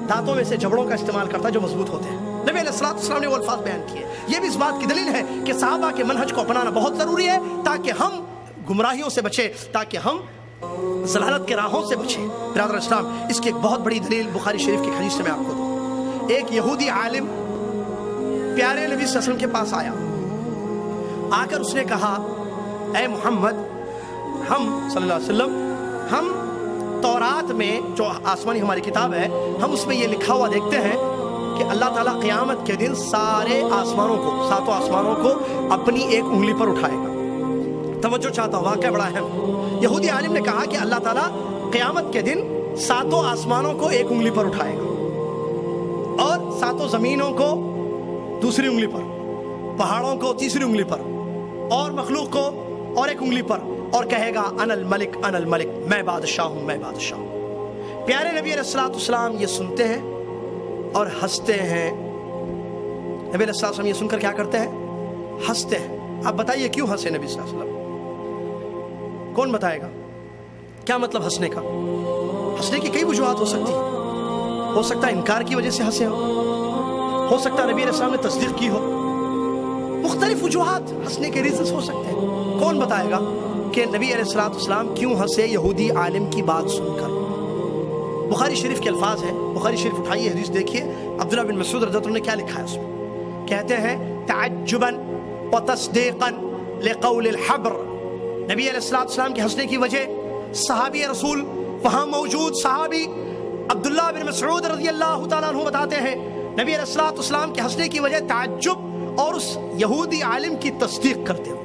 دانتوں میں سے جبڑوں کا استعمال کرتا ہے جو مضبوط ہوتے ہیں. نبی علیہ السلام نے وہ الفاظ بیان کیے. یہ بھی اس بات کی دلیل ہے کہ صحابہ کے منہج کو اپنانا بہت ضروری ہے، تاکہ ہم گمراہیوں سے بچیں، تاکہ ہم ضلالت کے راہوں سے بچیں. برادر اسلام، اس کی ایک بہت بڑی دلیل بخاری شریف کی حدیث سے میں آپ کو دوں. ایک یہودی عالم پیارے نبی صلی اللہ علیہ وسلم کے پاس آیا، آ کر اس نے کہا اے محمد، ہم صلی اللہ علیہ وسلم، ہم تورات میں جو آسمانی ہماری کتاب ہے، ہم اس میں یہ لکھا ہوا دیکھتے ہیں کہ اللہ تعالیٰ قیامت کے دن سارے آسمانوں کو، ساتوں آسمانوں کو اپنی ایک انگلی پر اٹھائے گا. توجہ چاہتا ہوں، واقعہ بڑا اہم. یہودی عالم نے کہا کہ اللہ تعالیٰ قیامت کے دن ساتوں آسمانوں کو ایک انگلی پر اٹھائے گا، اور ساتوں زمینوں کو دوسری انگلی پر، پہاڑوں کو تیسری انگلی پر، اور مخلوق کو اور ایک انگلی پر، اور کہے گا انا الملک انا الملک، میں بادشاہ ہوں، میں بادشاہ ہوں. پیارے نبی علیہ السلام یہ سنتے ہیں اور ہنستے ہیں. نبی علیہ السلام یہ سن کر کیا کرتے ہیں؟ ہنستے ہیں. آپ بتائیے کیوں ہنسے نبی صلی اللہ علیہ وسلم؟ کون بتائے گا؟ کیا مطلب ہنسنے کا؟ ہنسنے کی کئی وجوہات ہو سکتی ہیں. ہو سکتا ہے انکار کی وجہ سے ہنسے ہو سکتا ہے نبی علیہ السلام نے تصدیق کی ہو. مختلف وجوہات ہنسنے کے ریزنز ہو سکتے ہیں. کون بتائے گا کہ نبی علیہ السلام کیوں ہنسے یہودی عالم کی بات سن کر؟ بخاری شریف کے الفاظ ہیں، بخاری شریف اٹھائیے حدیث دیکھیے. عبداللہ بن مسعود رضی اللہ عنہ نے کیا لکھا ہے اس میں؟ کہتے ہیں تعجبا وتصدیقا لقول الحبر. نبی علیہ السلام کے ہنسنے کی وجہ، صحابی رسول وہاں موجود صحابی عبداللہ بن مسعود رضی اللہ تعالیٰ عنہ بتاتے ہیں نبی علیہ السلام کے ہنسنے کی وجہ تعجب اور اس یہودی عالم کی تصدیق کرتے ہوئے.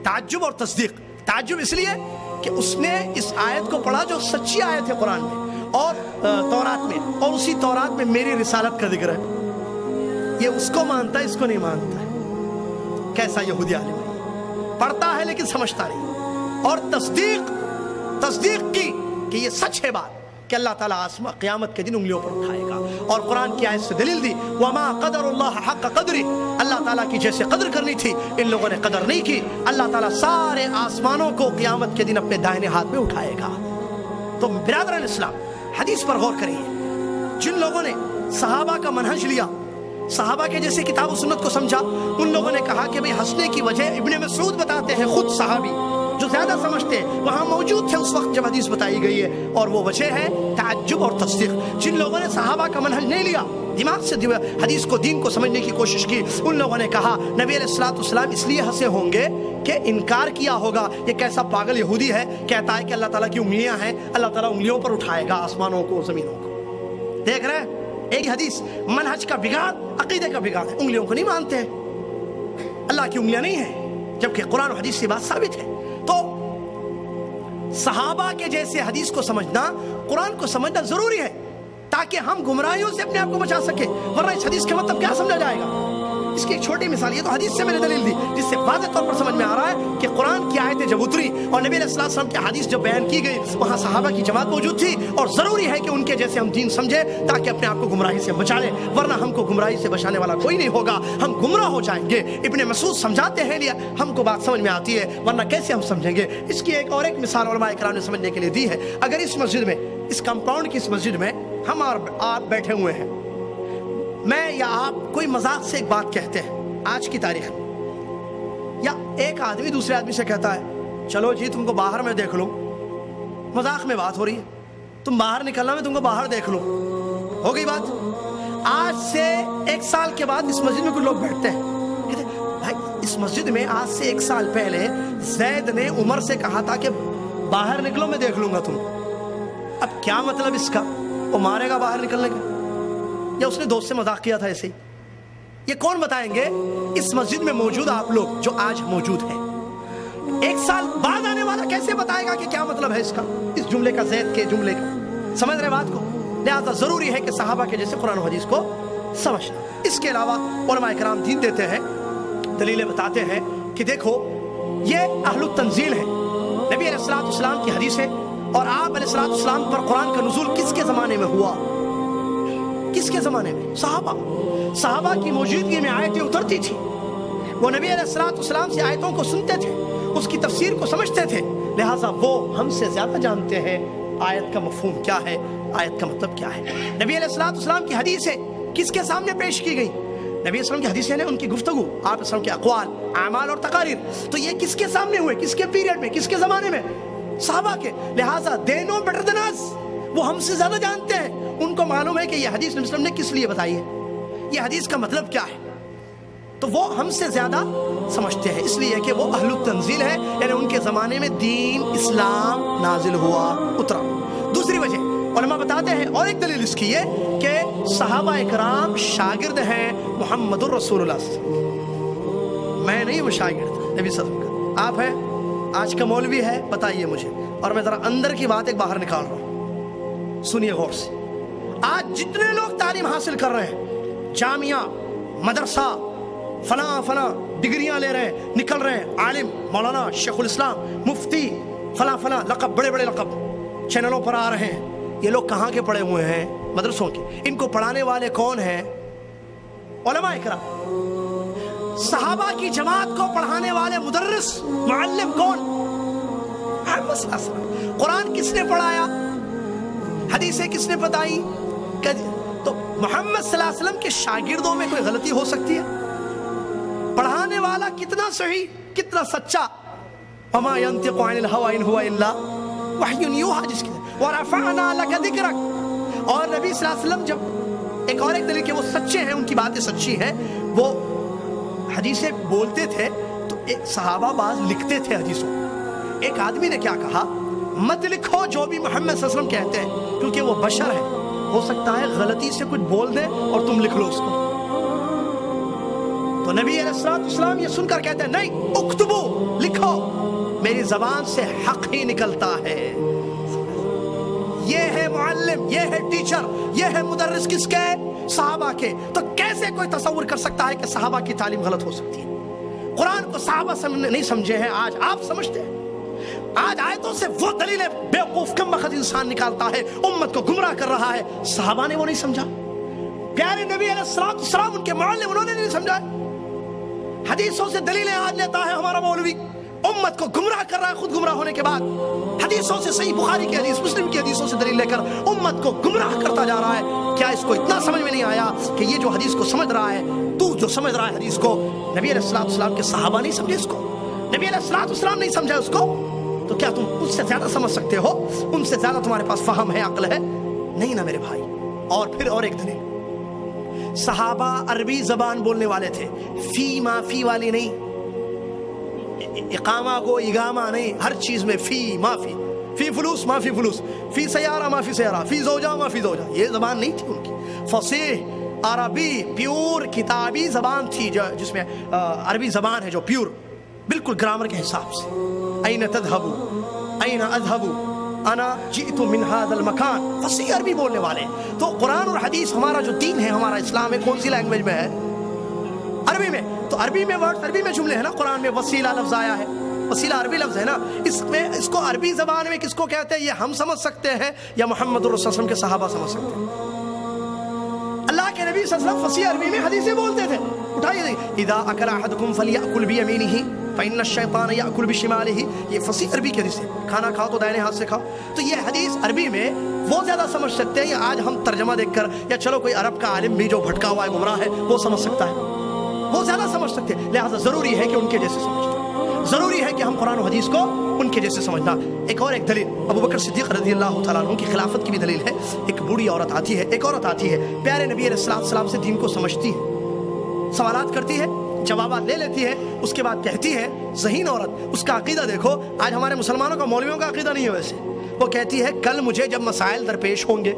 تعجب اور تصدیق. تعجب اس لیے کہ اس نے اس آیت کو پڑھا جو سچی آیت ہے قرآن میں اور تورات میں، اور اسی تورات میں میری رسالت کا ذکر ہے. یہ اس کو مانتا ہے، اس کو نہیں مانتا ہے. کیسا یہودی عالم ہے، پڑھتا ہے لیکن سمجھتا نہیں. اور تصدیق کی کہ یہ سچ ہے بات کہ اللہ تعالیٰ قیامت کے دن انگلیوں پر اٹھائے گا. اور قرآن کی آیت سے دلیل دی وما قدر اللہ حق قدری، اللہ تعالیٰ کی جیسے قدر کرنی تھی ان لوگوں نے قدر نہیں کی. اللہ تعالیٰ سارے آسمانوں کو قیامت کے دن اپنے دائنے ہاتھ میں اٹھائے گا. تو برادران اسلام، حدیث پر غور کریے. جن لوگوں نے صحابہ کا منہج لیا, صحابہ کے جیسے کتاب و سنت کو سمجھا. ان لوگوں نے کہا کہ بھئی ہنسنے کی وجہ ابن مسعود بتاتے ہیں, خود صحابی جو زیادہ سمجھتے ہیں وہاں موجود تھے اس وقت جب حدیث بتائی گئی ہے, اور وہ وجہ ہے تعجب اور تصدیق. جن لوگوں نے صحابہ کا منہج نہیں لیا, دماغ سے حدیث کو, دین کو سمجھنے کی کوشش کی, ان لوگوں نے کہا نبی علیہ الصلوۃ والسلام اس لیے ہنسے ہوں گے کہ انکار کیا ہوگا, یہ کیسا پاگل یہودی ہے کہتا ہے کہ اللہ تعالیٰ کی انگلیاں ہیں, اللہ تعالیٰ انگلیوں پر اٹھائے گا آسمانوں کو زمینوں کو. دیکھ رہے ہیں ایک حدیث, منہج کا بگاڑ, عقیدے کا بگاڑ ہے. انگلیوں کو نہیں مانتے ہیں, اللہ کی انگلیاں نہیں ہیں, جبکہ قرآن و حدیث سے بات ثابت ہے. تو صحابہ کے جیسے حدیث کو سمجھنا, قرآن کو سمجھنا ضروری ہے تاکہ ہم گمراہیوں سے اپنے آپ کو بچا سکے, ورنہ اس حدیث کا مطلب کیا سمجھا جائے گا. اس کی ایک چھوٹی مثال, یہ تو حدیث سے میں نے دلیل دی جس سے واضح طور پر سمجھ میں آ رہا ہے کہ قرآن کی آیتیں جب اتری اور نبی علیہ الصلوۃ والسلام کی حدیث جب بیان کی گئی, وہاں صحابہ کی جماعت موجود تھی, اور ضروری ہے کہ ان کے جیسے ہم دین سمجھے تاکہ اپنے آپ کو گمراہی سے بچا لیں, ورنہ ہم کو گمراہی سے بچانے والا کوئی نہیں ہوگا, ہم گمراہ ہو جائیں گے. ابن مسعود سمجھاتے ہیں لیا ہم کو بات سمجھ میں آتی ہے, ورنہ کیسے ہم سمجھیں گے. اس کی ایک مثال علماء کرام نے سمجھنے کے لیے دی ہے. اگر اس مسجد میں, اس کمپاؤنڈ کی اس مسجد میں ہم اور آپ بیٹھے ہوئے ہیں, میں یا آپ کوئی مذاق سے ایک بات کہتے ہیں آج کی تاریخ میں, یا ایک آدمی دوسرے آدمی سے کہتا ہے چلو جی تم کو باہر میں دیکھ لوں, مذاق میں بات ہو رہی ہے, تم باہر نکلنا میں تم کو باہر دیکھ لوں, ہو گئی بات. آج سے 1 سال کے بعد اس مسجد میں کچھ لوگ بیٹھتے ہیں, کہتے ہیں بھائی اس مسجد میں آج سے 1 سال پہلے زید نے عمر سے کہا تھا کہ باہر نکلو میں دیکھ لوں گا تم. اب کیا مطلب اس کا, وہ مارے گا باہر نکلنے کا, یا اس نے دوست سے مذاق کیا تھا ایسے ہی؟ یہ کون بتائیں گے؟ اس مسجد میں موجود آپ لوگ جو آج موجود ہیں. 1 سال بعد آنے والا کیسے بتائے گا کہ کیا مطلب ہے اس کا, اس جملے کا, زید کے جملے کا؟ سمجھ رہے بات کو؟ لہذا ضروری ہے کہ صحابہ کے جیسے قرآن و حدیث کو سمجھنا. اس کے علاوہ علماء کرام دین دیتے ہیں, دلیلیں بتاتے ہیں کہ دیکھو یہ اہل التنزیل ہے. نبی علیہ الصلوۃ والسلام کی حدیث ہے, اور آپ علیہ الصلوۃ والسلام پر قرآن کا نزول کس کے زمانے میں ہوا؟ کس کے زمانے میں؟ صحابہ کی موجودگی میں آیتیں اترتی تھی, وہ نبی علیہ الصلوۃ والسلام سے آیتوں کو سنتے تھے, اس کی تفسیر کو سمجھتے تھے, لہٰذا وہ ہم سے زیادہ جانتے ہیں آیت کا مفہوم کیا ہے, آیت کا مطلب کیا ہے. نبی علیہ الصلوۃ والسلام کی حدیثیں کس کے سامنے پیش کی گئی؟ نبی علیہ السلام کی حدیثیں نے, ان کی گفتگو, آپ علیہ السلام کے اقوال, اعمال اور تقاریر, تو یہ کس کے سامنے ہوئے, کس کے پیریڈ میں, کس کے زمانے میں؟ صحابہ کے. لہٰذا they know better than us, وہ ہم سے زیادہ جانتے ہیں, ان کو معلوم ہے کہ یہ حدیث نبی صلی اللہ علیہ وسلم نے کس لیے بتائی ہے, یہ حدیث کا مطلب کیا ہے, تو وہ ہم سے زیادہ سمجھتے ہیں, اس لیے کہ وہ اہل التنزیل ہے, یعنی ان کے زمانے میں دین اسلام نازل ہوا, اترا. دوسری وجہ علماء بتاتے ہیں, اور ایک دلیل اس کی ہے کہ صحابہ اکرام شاگرد ہیں محمد الرسول اللہ صلی اللہ علیہ وسلم. میں نہیں ہوں شاگرد نبی صلی اللہ علیہ وسلم کا, آپ ہیں, آج کا مولوی ہے, بتائیے مجھے. اور میں ذرا اندر کی بات ایک باہر نکال رہا ہوں, سنیے غور سے. آج جتنے لوگ تعلیم حاصل کر رہے ہیں, جامعہ, مدرسہ, فلاں ڈگریاں لے رہے ہیں, نکل رہے ہیں, عالم, مولانا, شیخ الاسلام, مفتی, فلاں لقب, بڑے بڑے لقب چینلوں پر آ رہے ہیں. یہ لوگ کہاں کے پڑھے ہوئے ہیں؟ مدرسوں کے. ان کو پڑھانے والے کون ہیں؟ علماء اکرام. صحابہ کی جماعت کو پڑھانے والے مدرس, معلم کون؟ قرآن کس نے پڑھایا؟ حدیثیں کس نے بتائی؟ تو محمد صلی اللہ علیہ وسلم کے شاگردوں میں کوئی غلطی ہو سکتی ہے؟ پڑھانے والا کتنا صحیح, کتنا سچا, وما ينطق عن الهوى ان هو الا وحی یوحى, جس کی ورفعنا لك ذکرک. اور نبی صلی اللہ علیہ وسلم جب ایک دلیل کہ وہ سچے ہیں, ان کی باتیں سچی ہیں, وہ حدیثیں بولتے تھے تو ایک صحابہ بعض لکھتے تھے حدیثوں. ایک آدمی نے کیا کہا, مت لکھو جو بھی محمد صلی اللہ علیہ وسلم کہتے ہیں, کیونکہ وہ بشر ہے, ہو سکتا ہے غلطی سے کچھ بول دے اور تم لکھ لو اس کو. تو نبی علیہ الصلوۃ والسلام یہ سن کر کہتے ہیں, نہیں, اکتبو, لکھو, میری زبان سے حق ہی نکلتا ہے. یہ ہے معلم, یہ ہے ٹیچر, یہ ہے مدرس کس کے؟ صحابہ کے. تو کیسے کوئی تصور کر سکتا ہے کہ صحابہ کی تعلیم غلط ہو سکتی ہے؟ قرآن کو صحابہ نہیں سمجھے ہیں, آج آپ سمجھتے ہیں. آج آیتوں سے وہ دلیلیں بیوقوف کم بخت انسان نکالتا ہے, امت کو گمراہ کر رہا ہے. صحابہ نے وہ نہیں سمجھا, پیارے نبی علیہ الصلوۃ والسلام ان کے معلم, انہوں نے نہیں سمجھا. حدیثوں سے دلیلیں آج لیتا ہے ہمارا مولوی, امت کو گمراہ کر رہا ہے, خود گمراہ ہونے کے بعد حدیثوں سے, صحیح بخاری کی حدیث, مسلم کی حدیثوں سے دلیل لے کر امت کو گمراہ کرتا جا رہا ہے. کیا اس کو اتنا سمجھ میں نہیں آیا کہ یہ جو حدیث کو سمجھ رہا ہے، تو جو سمجھ رہا ہے حدیث کو، نبی علیہ السلام کے صحابہ نہیں سمجھے اس کو، نبی علیہ السلام نہیں سمجھا اس کو، تو کیا تم اس سے زیادہ سمجھ سکتے ہو؟ ان سے زیادہ تمہارے پاس فہم ہے، عقل ہے؟ نہیں نا میرے بھائی۔ اور پھر اور ایک دلیل، صحابہ عربی زبان بولنے والے تھے، فی ما فی والی نہیں، اقامہ کو اگامہ نہیں، ہر چیز میں فی ما فی، فی فلوس ما فی فلوس، فی سیارہ ما فی سیارہ، فی زوجہ ما فی زوجہ، یہ زبان نہیں تھی ان کی۔ فصیح عربی پیور کتابی زبان تھی، جس میں عربی زبان ہے جو پیور بالکل گرامر کے حساب سے۔ این تذهبوا این اذهب انا جئت من هذا المکان، فصیح عربی بولنے والے۔ تو قرآن اور حدیث، ہمارا جو دین ہے، ہمارا اسلام ہے، کون سی لینگویج میں ہے؟ عربی میں۔ تو عربی میں ورڈ، عربی میں جملے ہیں نا، قرآن میں وسیلہ لفظ آیا ہے، وسیلہ عربی لفظ ہے نا، اس میں اس کو عربی زبان میں کس کو کہتے ہیں؟ یہ ہم سمجھ سکتے ہیں یا محمد رسول اللہ صلی اللہ علیہ وسلم کے صحابہ سمجھ سکتے ہیں؟ اللہ کے نبی صلی اللہ علیہ وسلم فصیح عربی میں حدیثیں بولتے تھے۔ اٹھائیے دیکھیں، اذا اکل احدکم فلیأکل بیمینہ فإن الشیطان یأکل بشمالہ، یہ فصیح عربی کی حدیث ہے، کھانا کھاؤ تو دائیں ہاتھ سے کھاؤ۔ تو یہ حدیث عربی میں وہ زیادہ سمجھ سکتے ہیں، یا آج ہم ترجمہ دیکھ کر، یا چلو کوئی عرب کا عالم بھی جو بھٹکا ہوا ہے، گمراہ ہے، وہ سمجھ سکتا ہے، وہ زیادہ سمجھ سکتے ہیں۔ لہٰذا ضروری ہے کہ ان کے جیسے سمجھنا، ضروری ہے کہ ہم قرآن و حدیث کو ان کے جیسے سمجھنا۔ ایک اور ایک دلیل، ابو بکر صدیق رضی اللہ تعالیٰ عنہ کی خلافت کی بھی دلیل ہے۔ ایک بوڑھی عورت آتی ہے، ایک عورت آتی ہے، پیارے نبی علیہ السلام سے دین کو سمجھتی ہے، سوالات کرتی ہے، جوابات لے لیتی ہے، اس کے بعد کہتی ہے، ذہین عورت، اس کا عقیدہ دیکھو، آج ہمارے مسلمانوں کا مولویوں کا عقیدہ نہیں ہے ویسے۔ وہ کہتی ہے، کل مجھے جب مسائل درپیش ہوں گے،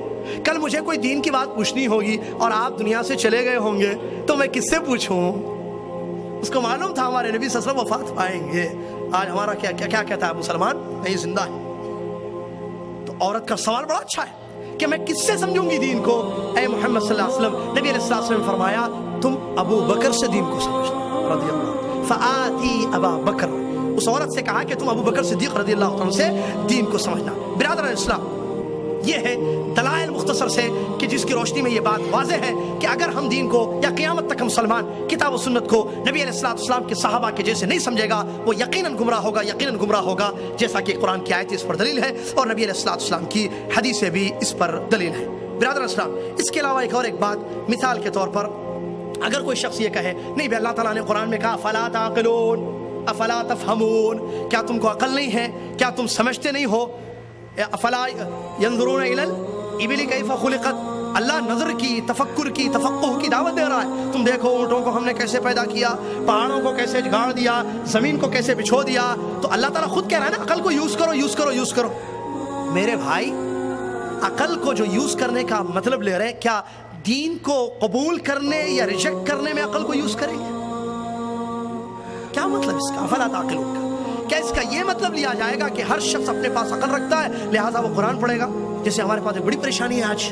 کل مجھے کوئی دین کی بات پوچھنی ہوگی اور آپ دنیا سے چلے گئے ہوں گے، تو میں کس سے پوچھوں؟ اس کو معلوم تھا ہمارے نبی صلی اللہ علیہ وسلم وفات پائیں گے، آج ہمارا کیا کہتا ہے مسلمان؟ نہیں، زندہ ہے۔ تو عورت کا سوال بڑا اچھا ہے کہ میں کس سے سمجھوں گی دین کو؟ اے محمد صلی اللہ علیہ وسلم، نبی علیہ الصلوۃ والسلام نے فرمایا، تم ابو بکر سے دین کو سمجھنا رضی اللہ، فآتی ابا بکر، اس عورت سے کہا کہ تم ابو بکر صدیق رضی اللہ عنہ سے دین کو سمجھنا۔ برادر اسلام، یہ ہے دلائل مختصر سے کہ جس کی روشنی میں یہ بات واضح ہے کہ اگر ہم دین کو یا قیامت تک مسلمان کتاب و سنت کو نبی علیہ السلام کے صحابہ کے جیسے نہیں سمجھے گا، وہ یقیناً گمراہ ہوگا، یقیناً گمراہ ہوگا، جیسا کہ قرآن کی آیت اس پر دلیل ہے اور نبی علیہ السلام کی حدیثیں بھی اس پر دلیل ہے۔ برادر اسلام، اس کے علاوہ ایک اور ایک بات، مثال کے طور پر اگر کوئی شخص یہ کہے، نہیں بھی اللہ تعالیٰ نے قرآن میں کہا فلا تعقلون افلا تفہمون، کیا تم کو عقل نہیں ہے؟ کیا تم سمجھتے نہیں ہو؟ افلا ينظرون الى الابل كيف خلقت، اللہ نظر کی، تفکر کی، تفقہ کی دعوت دے رہا ہے۔ تم دیکھو اونٹوں کو ہم نے کیسے پیدا کیا، پہاڑوں کو کیسے گاڑ دیا، زمین کو کیسے بچھو دیا۔ تو اللہ تعالیٰ خود کہہ رہا ہے نا، عقل کو یوز کرو، یوز کرو، یوز کرو۔ میرے بھائی، عقل کو جو یوز کرنے کا مطلب لے رہے ہیں، کیا دین کو قبول کرنے یا ریجیکٹ کرنے میں عقل کو یوز کریں گے؟ کیا مطلب اس کا افلا تعقلون کا؟ کیا اس کا یہ مطلب لیا جائے گا کہ ہر شخص اپنے پاس عقل رکھتا ہے لہٰذا وہ قرآن پڑھے گا؟ جیسے ہمارے پاس ایک بڑی پریشانی ہے آج۔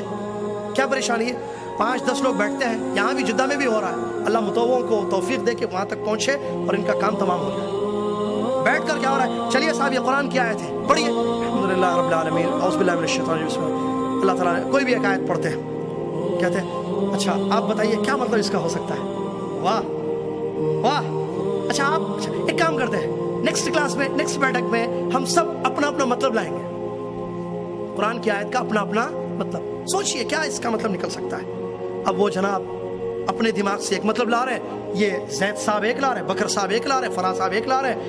کیا پریشانی ہے؟ 5-10 لوگ بیٹھتے ہیں، یہاں بھی جدہ میں بھی ہو رہا ہے، اللہ متوعوں کو توفیق دے کے وہاں تک پہنچے اور ان کا کام تمام ہو جائے۔ بیٹھ کر کیا ہو رہا ہے؟ چلیے صاحب یہ قرآن کی آیت ہے، پڑھیے، الحمدللہ رب العالمین اعوذ باللہ من الشیطان الرجیم، اللہ تعالیٰ نے کوئی بھی ایک آیت پڑھتے ہیں، کہتے ہیں اچھا آپ بتائیے کیا مطلب اس کا ہو سکتا ہے؟ واہ واہ، اچھا آپ ایک کام کرتے ہیں، نیکسٹ کلاس میں، نیکسٹ بیٹھک میں ہم سب اپنا اپنا مطلب لائیں گے، قرآن کی آیت کا اپنا اپنا مطلب، سوچئے کیا اس کا مطلب نکل سکتا ہے۔ اب وہ جناب اپنے دماغ سے ایک مطلب لا رہے ہیں، یہ زید صاحب ایک لا رہے ہیں، بکر صاحب ایک لا رہے ہیں، فلاں صاحب ایک لا رہے ہیں،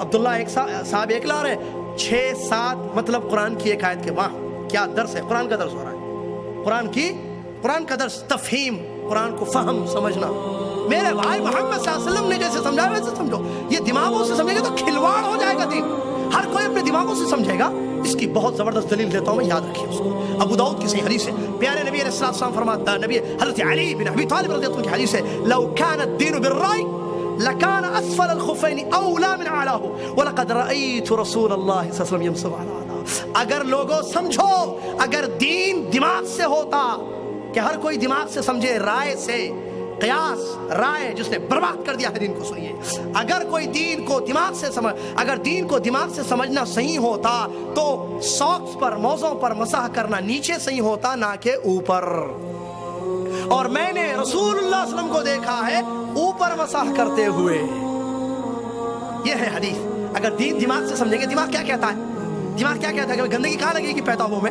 عبداللہ ایک صاحب ایک لا رہے ہیں، 6-7 مطلب قرآن کی ایک آیت کے۔ واہ کیا درس ہے، قرآن کا درس ہو رہا ہے، قرآن کا درس، تفہیم، قرآن کو فہم، سمجھنا۔ میرے بھائی، محمد صلی اللہ علیہ وسلم نے جیسے سمجھایا ویسے سمجھو، یہ دماغوں سے سمجھے گا تو کھلواڑ ہو جائے گا دین، ہر کوئی اپنے دماغوں سے سمجھے گا۔ اس کی بہت زبردست دلیل دیتا ہوں میں، یاد رکھیے اس کو، ابو داؤد کی صحیح حدیث ہے، پیارے نبی علیہ السلام فرماتا، نبی حضرت علی بن ابی طالب رضی اللہ عنہ کی حدیث ہے، لو كان الدين بالرأي لكان اسفل الخفين اولى من اعلاه ولقد رايت رسول الله صلی اللہ علیہ وسلم يمسح على اعلاه۔ اگر لوگوں سمجھو، اگر دین دماغ سے ہوتا کہ ہر کوئی دماغ سے سمجھے، رائے سے، قیاس رائے جس نے برباد کر دیا ہے دین کو، سنیے، اگر کوئی دین کو دماغ سے اگر دین کو دماغ سے سمجھنا صحیح ہوتا تو ساکس پر، موزوں پر مسح کرنا نیچے صحیح ہوتا نہ کہ اوپر، اور میں نے رسول اللہ صلی اللہ علیہ وسلم کو دیکھا ہے اوپر مسح کرتے ہوئے۔ یہ ہے حدیث۔ اگر دین دماغ سے سمجھیں گے، دماغ کیا کہتا ہے؟ دماغ کیا کہتا ہے کہ گندگی کہاں لگے گی پیداووں میں؟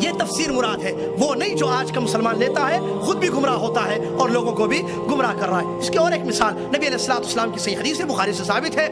یہ تفسیر مراد ہے، وہ نہیں جو آج کا مسلمان لیتا ہے، خود بھی گمراہ ہوتا ہے اور لوگوں کو بھی گمراہ کر رہا ہے۔ اس کی اور ایک مثال نبی علیہ الصلوۃ والسلام کی صحیح حدیث ہے، بخاری سے ثابت ہے،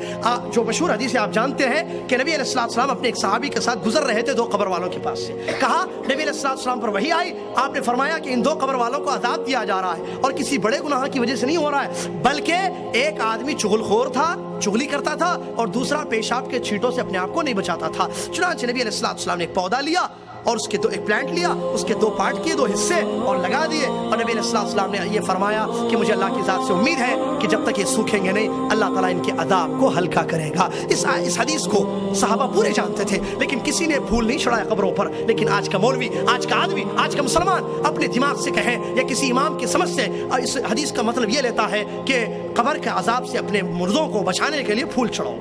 جو مشہور حدیث ہے آپ جانتے ہیں کہ نبی علیہ الصلوۃ والسلام اپنے ایک صحابی کے ساتھ گزر رہے تھے 2 قبر والوں کے پاس سے، کہا نبی علیہ الصلوۃ والسلام پر وحی آئی، آپ نے فرمایا کہ ان 2 قبر والوں کو عذاب دیا جا رہا ہے اور کسی بڑے گناہ کی وجہ سے نہیں ہو رہا ہے، بلکہ ایک آدمی چغل خور تھا، چغلی کرتا تھا، اور دوسرا پیشاب کے چھینٹوں سے اپنے آپ کو نہیں بچاتا تھا۔ چنانچہ نبی علیہ الصلوۃ والسلام نے ایک پودا لیا اور اس کے ایک پلانٹ لیا، اس کے 2 پارٹ کیے، 2 حصے اور لگا دیے، اور نبی علیہ الصلوۃ والسلام نے یہ فرمایا کہ مجھے اللہ کی ذات سے امید ہے کہ جب تک یہ سوکھیں گے نہیں اللہ تعالیٰ ان کے عذاب کو ہلکا کرے گا۔ اس حدیث کو صحابہ پورے جانتے تھے، لیکن کسی نے پھول نہیں چڑھایا قبروں پر۔ لیکن آج کا مولوی، آج کا آدمی، آج کا مسلمان اپنے دماغ سے کہیں یا کسی امام کی سمجھ سے اس حدیث کا مطلب یہ لیتا ہے کہ قبر کے عذاب سے اپنے مردوں کو بچانے کے لیے پھول چڑھاؤ،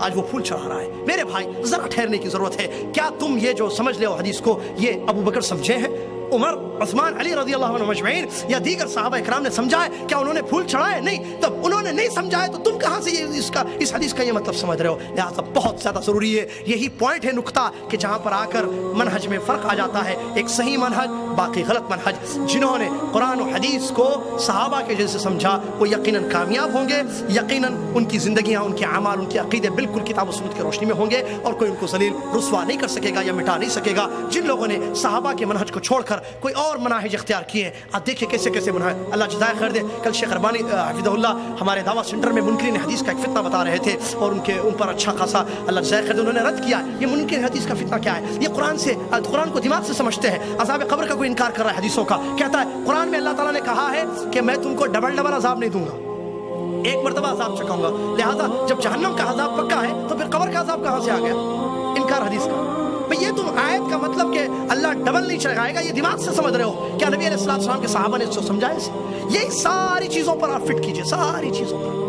آج وہ پھول چڑھا رہا ہے۔ میرے بھائی ذرا ٹھہرنے کی ضرورت ہے، کیا تم یہ جو سمجھ لے ہو حدیث کو یہ ابو بکر سمجھے ہیں، عمر، عثمان، علی رضی اللہ عنہ مجمعین یا دیگر صحابہ اکرام نے سمجھا ہے؟ کیا انہوں نے پھول چڑھائے؟ نہیں۔ تب انہوں نے نہیں سمجھا ہے تو تم کہاں سے اس حدیث کا یہ مطلب سمجھ رہے ہو؟ لہٰذا بہت زیادہ ضروری ہے، یہی پوائنٹ ہے، نقطہ کہ جہاں پر آ کر منہج میں فرق آ جاتا ہے، ایک صحیح منہج، باقی غلط منہج۔ جنہوں نے قرآن و حدیث کو صحابہ کے جیسے سمجھا وہ یقیناً کامیاب ہوں گے، یقیناً ان کی زندگیاں، ان کے اعمال، ان کے عقیدے بالکل کتاب و سنت کی روشنی میں ہوں گے اور کوئی ان کو ذلیل رسوا نہیں کر سکے گا یا مٹا نہیں سکے گا۔ جن لوگوں نے صحابہ کے منہج کو چھوڑ کر کوئی اور مناہج اختیار کیے ہیں، آپ دیکھیے کیسے کیسے منہج، اللہ جزائے خیر دے۔ کل شیخ اربانی حفظہ اللہ ہمارے دعوت سینٹر میں منکرین حدیث کا ایک فتنہ بتا رہے تھے اور ان پر اچھا خاصا اللہ جزائے خیر دے انہوں نے رد کیا۔ یہ منکرین حدیث کا فتنہ کیا ہے؟ یہ قرآن کو دماغ سے سمجھتے ہیں، عذاب قبر کا کوئی انکار کر رہا ہے حدیثوں کا، کہتا ہے قرآن میں اللہ تعالیٰ نے کہا ہے کہ میں تم کو ڈبل عذاب نہیں دوں گا، ایک مرتبہ عذاب چکاؤں گا، لہذا جب جہنم کا عذاب پکا ہے تو پھر قبر کا عذاب کہاں سے آ گیا؟ انکار حدیث کا۔ یہ تم آیت کا مطلب کہ اللہ ڈبل نہیں چڑھائے گا یہ دماغ سے سمجھ رہے ہو؟ کیا نبی علیہ الصلوۃ والسلام کے صحابہ نے اس کو سمجھا ہے؟ یہی ساری چیزوں پر آپ فٹ کیجئے، ساری چیزوں پر،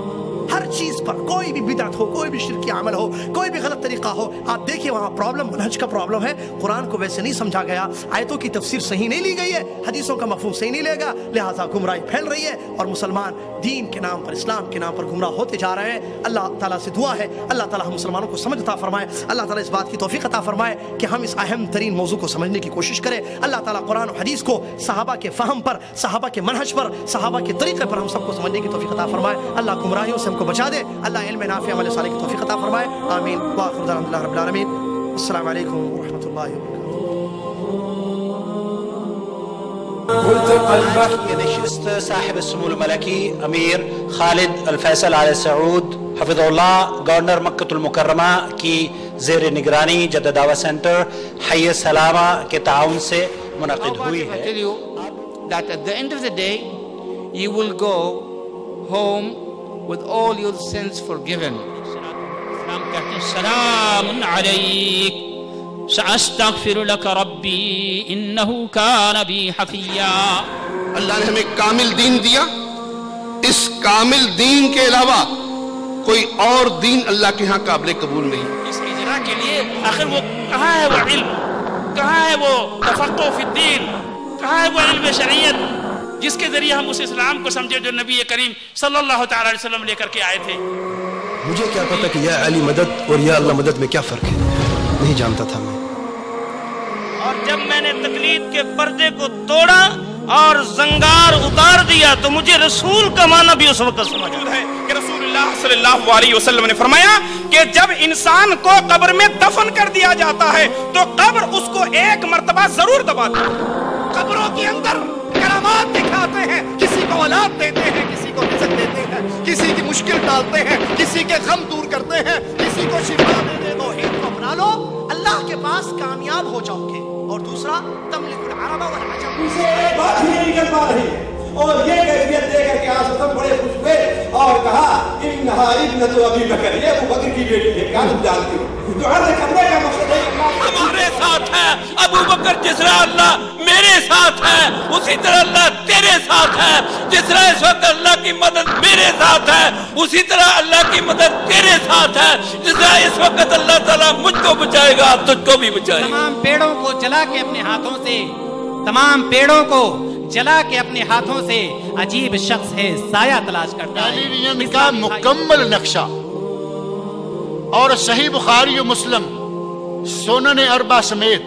ہر چیز پر، کوئی بھی بدعت ہو، کوئی بھی شرکی عمل ہو، کوئی بھی غلط طریقہ ہو، آپ دیکھیے وہاں پرابلم منہج کا پرابلم ہے۔ قرآن کو ویسے نہیں سمجھا گیا، آیتوں کی تفسیر صحیح نہیں لی گئی ہے، حدیثوں کا مفہوم صحیح نہیں لے گا، لہٰذا گمراہی پھیل رہی ہے اور مسلمان دین کے نام پر، اسلام کے نام پر گمراہ ہوتے جا رہے ہیں۔ اللہ تعالیٰ سے دعا ہے اللہ تعالیٰ ہم مسلمانوں کو سمجھ عطا فرمائے، اللہ تعالیٰ اس بات کی توفیق عطا فرمائے کہ ہم اس اہم ترین موضوع کو سمجھنے کی کوشش کریں۔ اللہ تعالیٰ قرآن و حدیث کو صحابہ کے فہم پر، صحابہ کے منہج پر، صحابہ کے طریقے پر ہم سب کو سمجھنے کی توفیق عطا فرمائے۔ اللہ گمراہیوں سے ہم کو بچا دے، اللہ علم نافع عمل صالح کی توفیق عطا فرمائے، آمین۔ وآخر دعوانا الحمدللہ رب العالمین۔ السلام علیکم ورحمۃ اللہ وبرکاتہ۔ یہ نشست صاحب السمو الملکی امیر خالد الفیصل آل سعود حفظ اللہ گورنر مکہ المکرمہ کی زیر نگرانی جدہ دعوت سینٹر حی سلامہ کے تعاون سے منعقد ہوئی ہے۔ That at the end of the day you will go home with all your sins forgiven. سلام علیک سأستغفر لك ربی انہو کان بی حفیا۔ اللہ نے ہمیں کامل دین دیا، اس کامل دین کے علاوہ کوئی اور دین اللہ کے ہاں قابل قبول نہیں۔ اس اجرا کے لیے آخر وہ کہاں ہے وہ علم، کہاں ہے وہ تفقہ فی الدین، کہاں ہے وہ علم شریعت جس کے ذریعے ہم اس اسلام کو سمجھے جو نبی کریم صلی اللہ تعالی علیہ وسلم لے کر کے آئے تھے۔ مجھے کیا پتا کہ یا علی مدد اور یا اللہ مدد میں کیا فرق ہے، نہیں جانتا تھا میں۔ اور جب میں نے تقلید کے پردے کو توڑا اور زنگار اتار دیا تو مجھے رسول کا معنی بھی اس وقت سمجھ ہے کہ رسول اللہ صلی اللہ علیہ وسلم نے فرمایا کہ جب انسان کو قبر میں دفن کر دیا جاتا ہے تو قبر اس کو ایک مرتبہ ضرور دباتی ہے۔ قبروں کے اندر کرامات دکھاتے ہیں، کسی کو اولاد دیتے ہیں، کسی کو رزق دیتے ہیں، کسی کی مشکل ڈالتے ہیں، کسی کے غم دور کرتے ہیں، کسی کو شفا دیتے ہیں۔ توحید کو اپنا لو، اللہ کے پاس کامیاب ہو جاؤ گے۔ اور دوسرا تملک العرب والعجم، اسے ایک بات ہی نہیں نکل پا رہی اور یہ کیفیت دے کر کے آسدم بڑے خوش ہوئے اور کہا انہا ابنت ابی بکر، یہ ابو بکر کی بیٹی ہے۔ کیا تم جانتی ہو جو ہر کمرے کا مقصد ہے ہمارے ساتھ ہے ابو بکر، جس طرح اللہ میرے ساتھ ہے اسی طرح اللہ تیرے ساتھ ہے، جس طرح اس وقت اللہ کی مدد میرے ساتھ ہے اسی طرح اللہ کی مدد تیرے ساتھ ہے، جس طرح اس وقت اللہ تعالیٰ مجھ کو بچائے گا تجھ کو بھی بچائے گا۔ تمام پیڑوں کو جلا کے اپنے ہاتھوں سے، تمام پیڑوں کو جلا کے اپنے ہاتھوں سے عجیب شخص ہے سایہ تلاش کرتا ہے۔ کا مکمل نقشہ اور صحیح بخاری و مسلم سنن اربع سمیت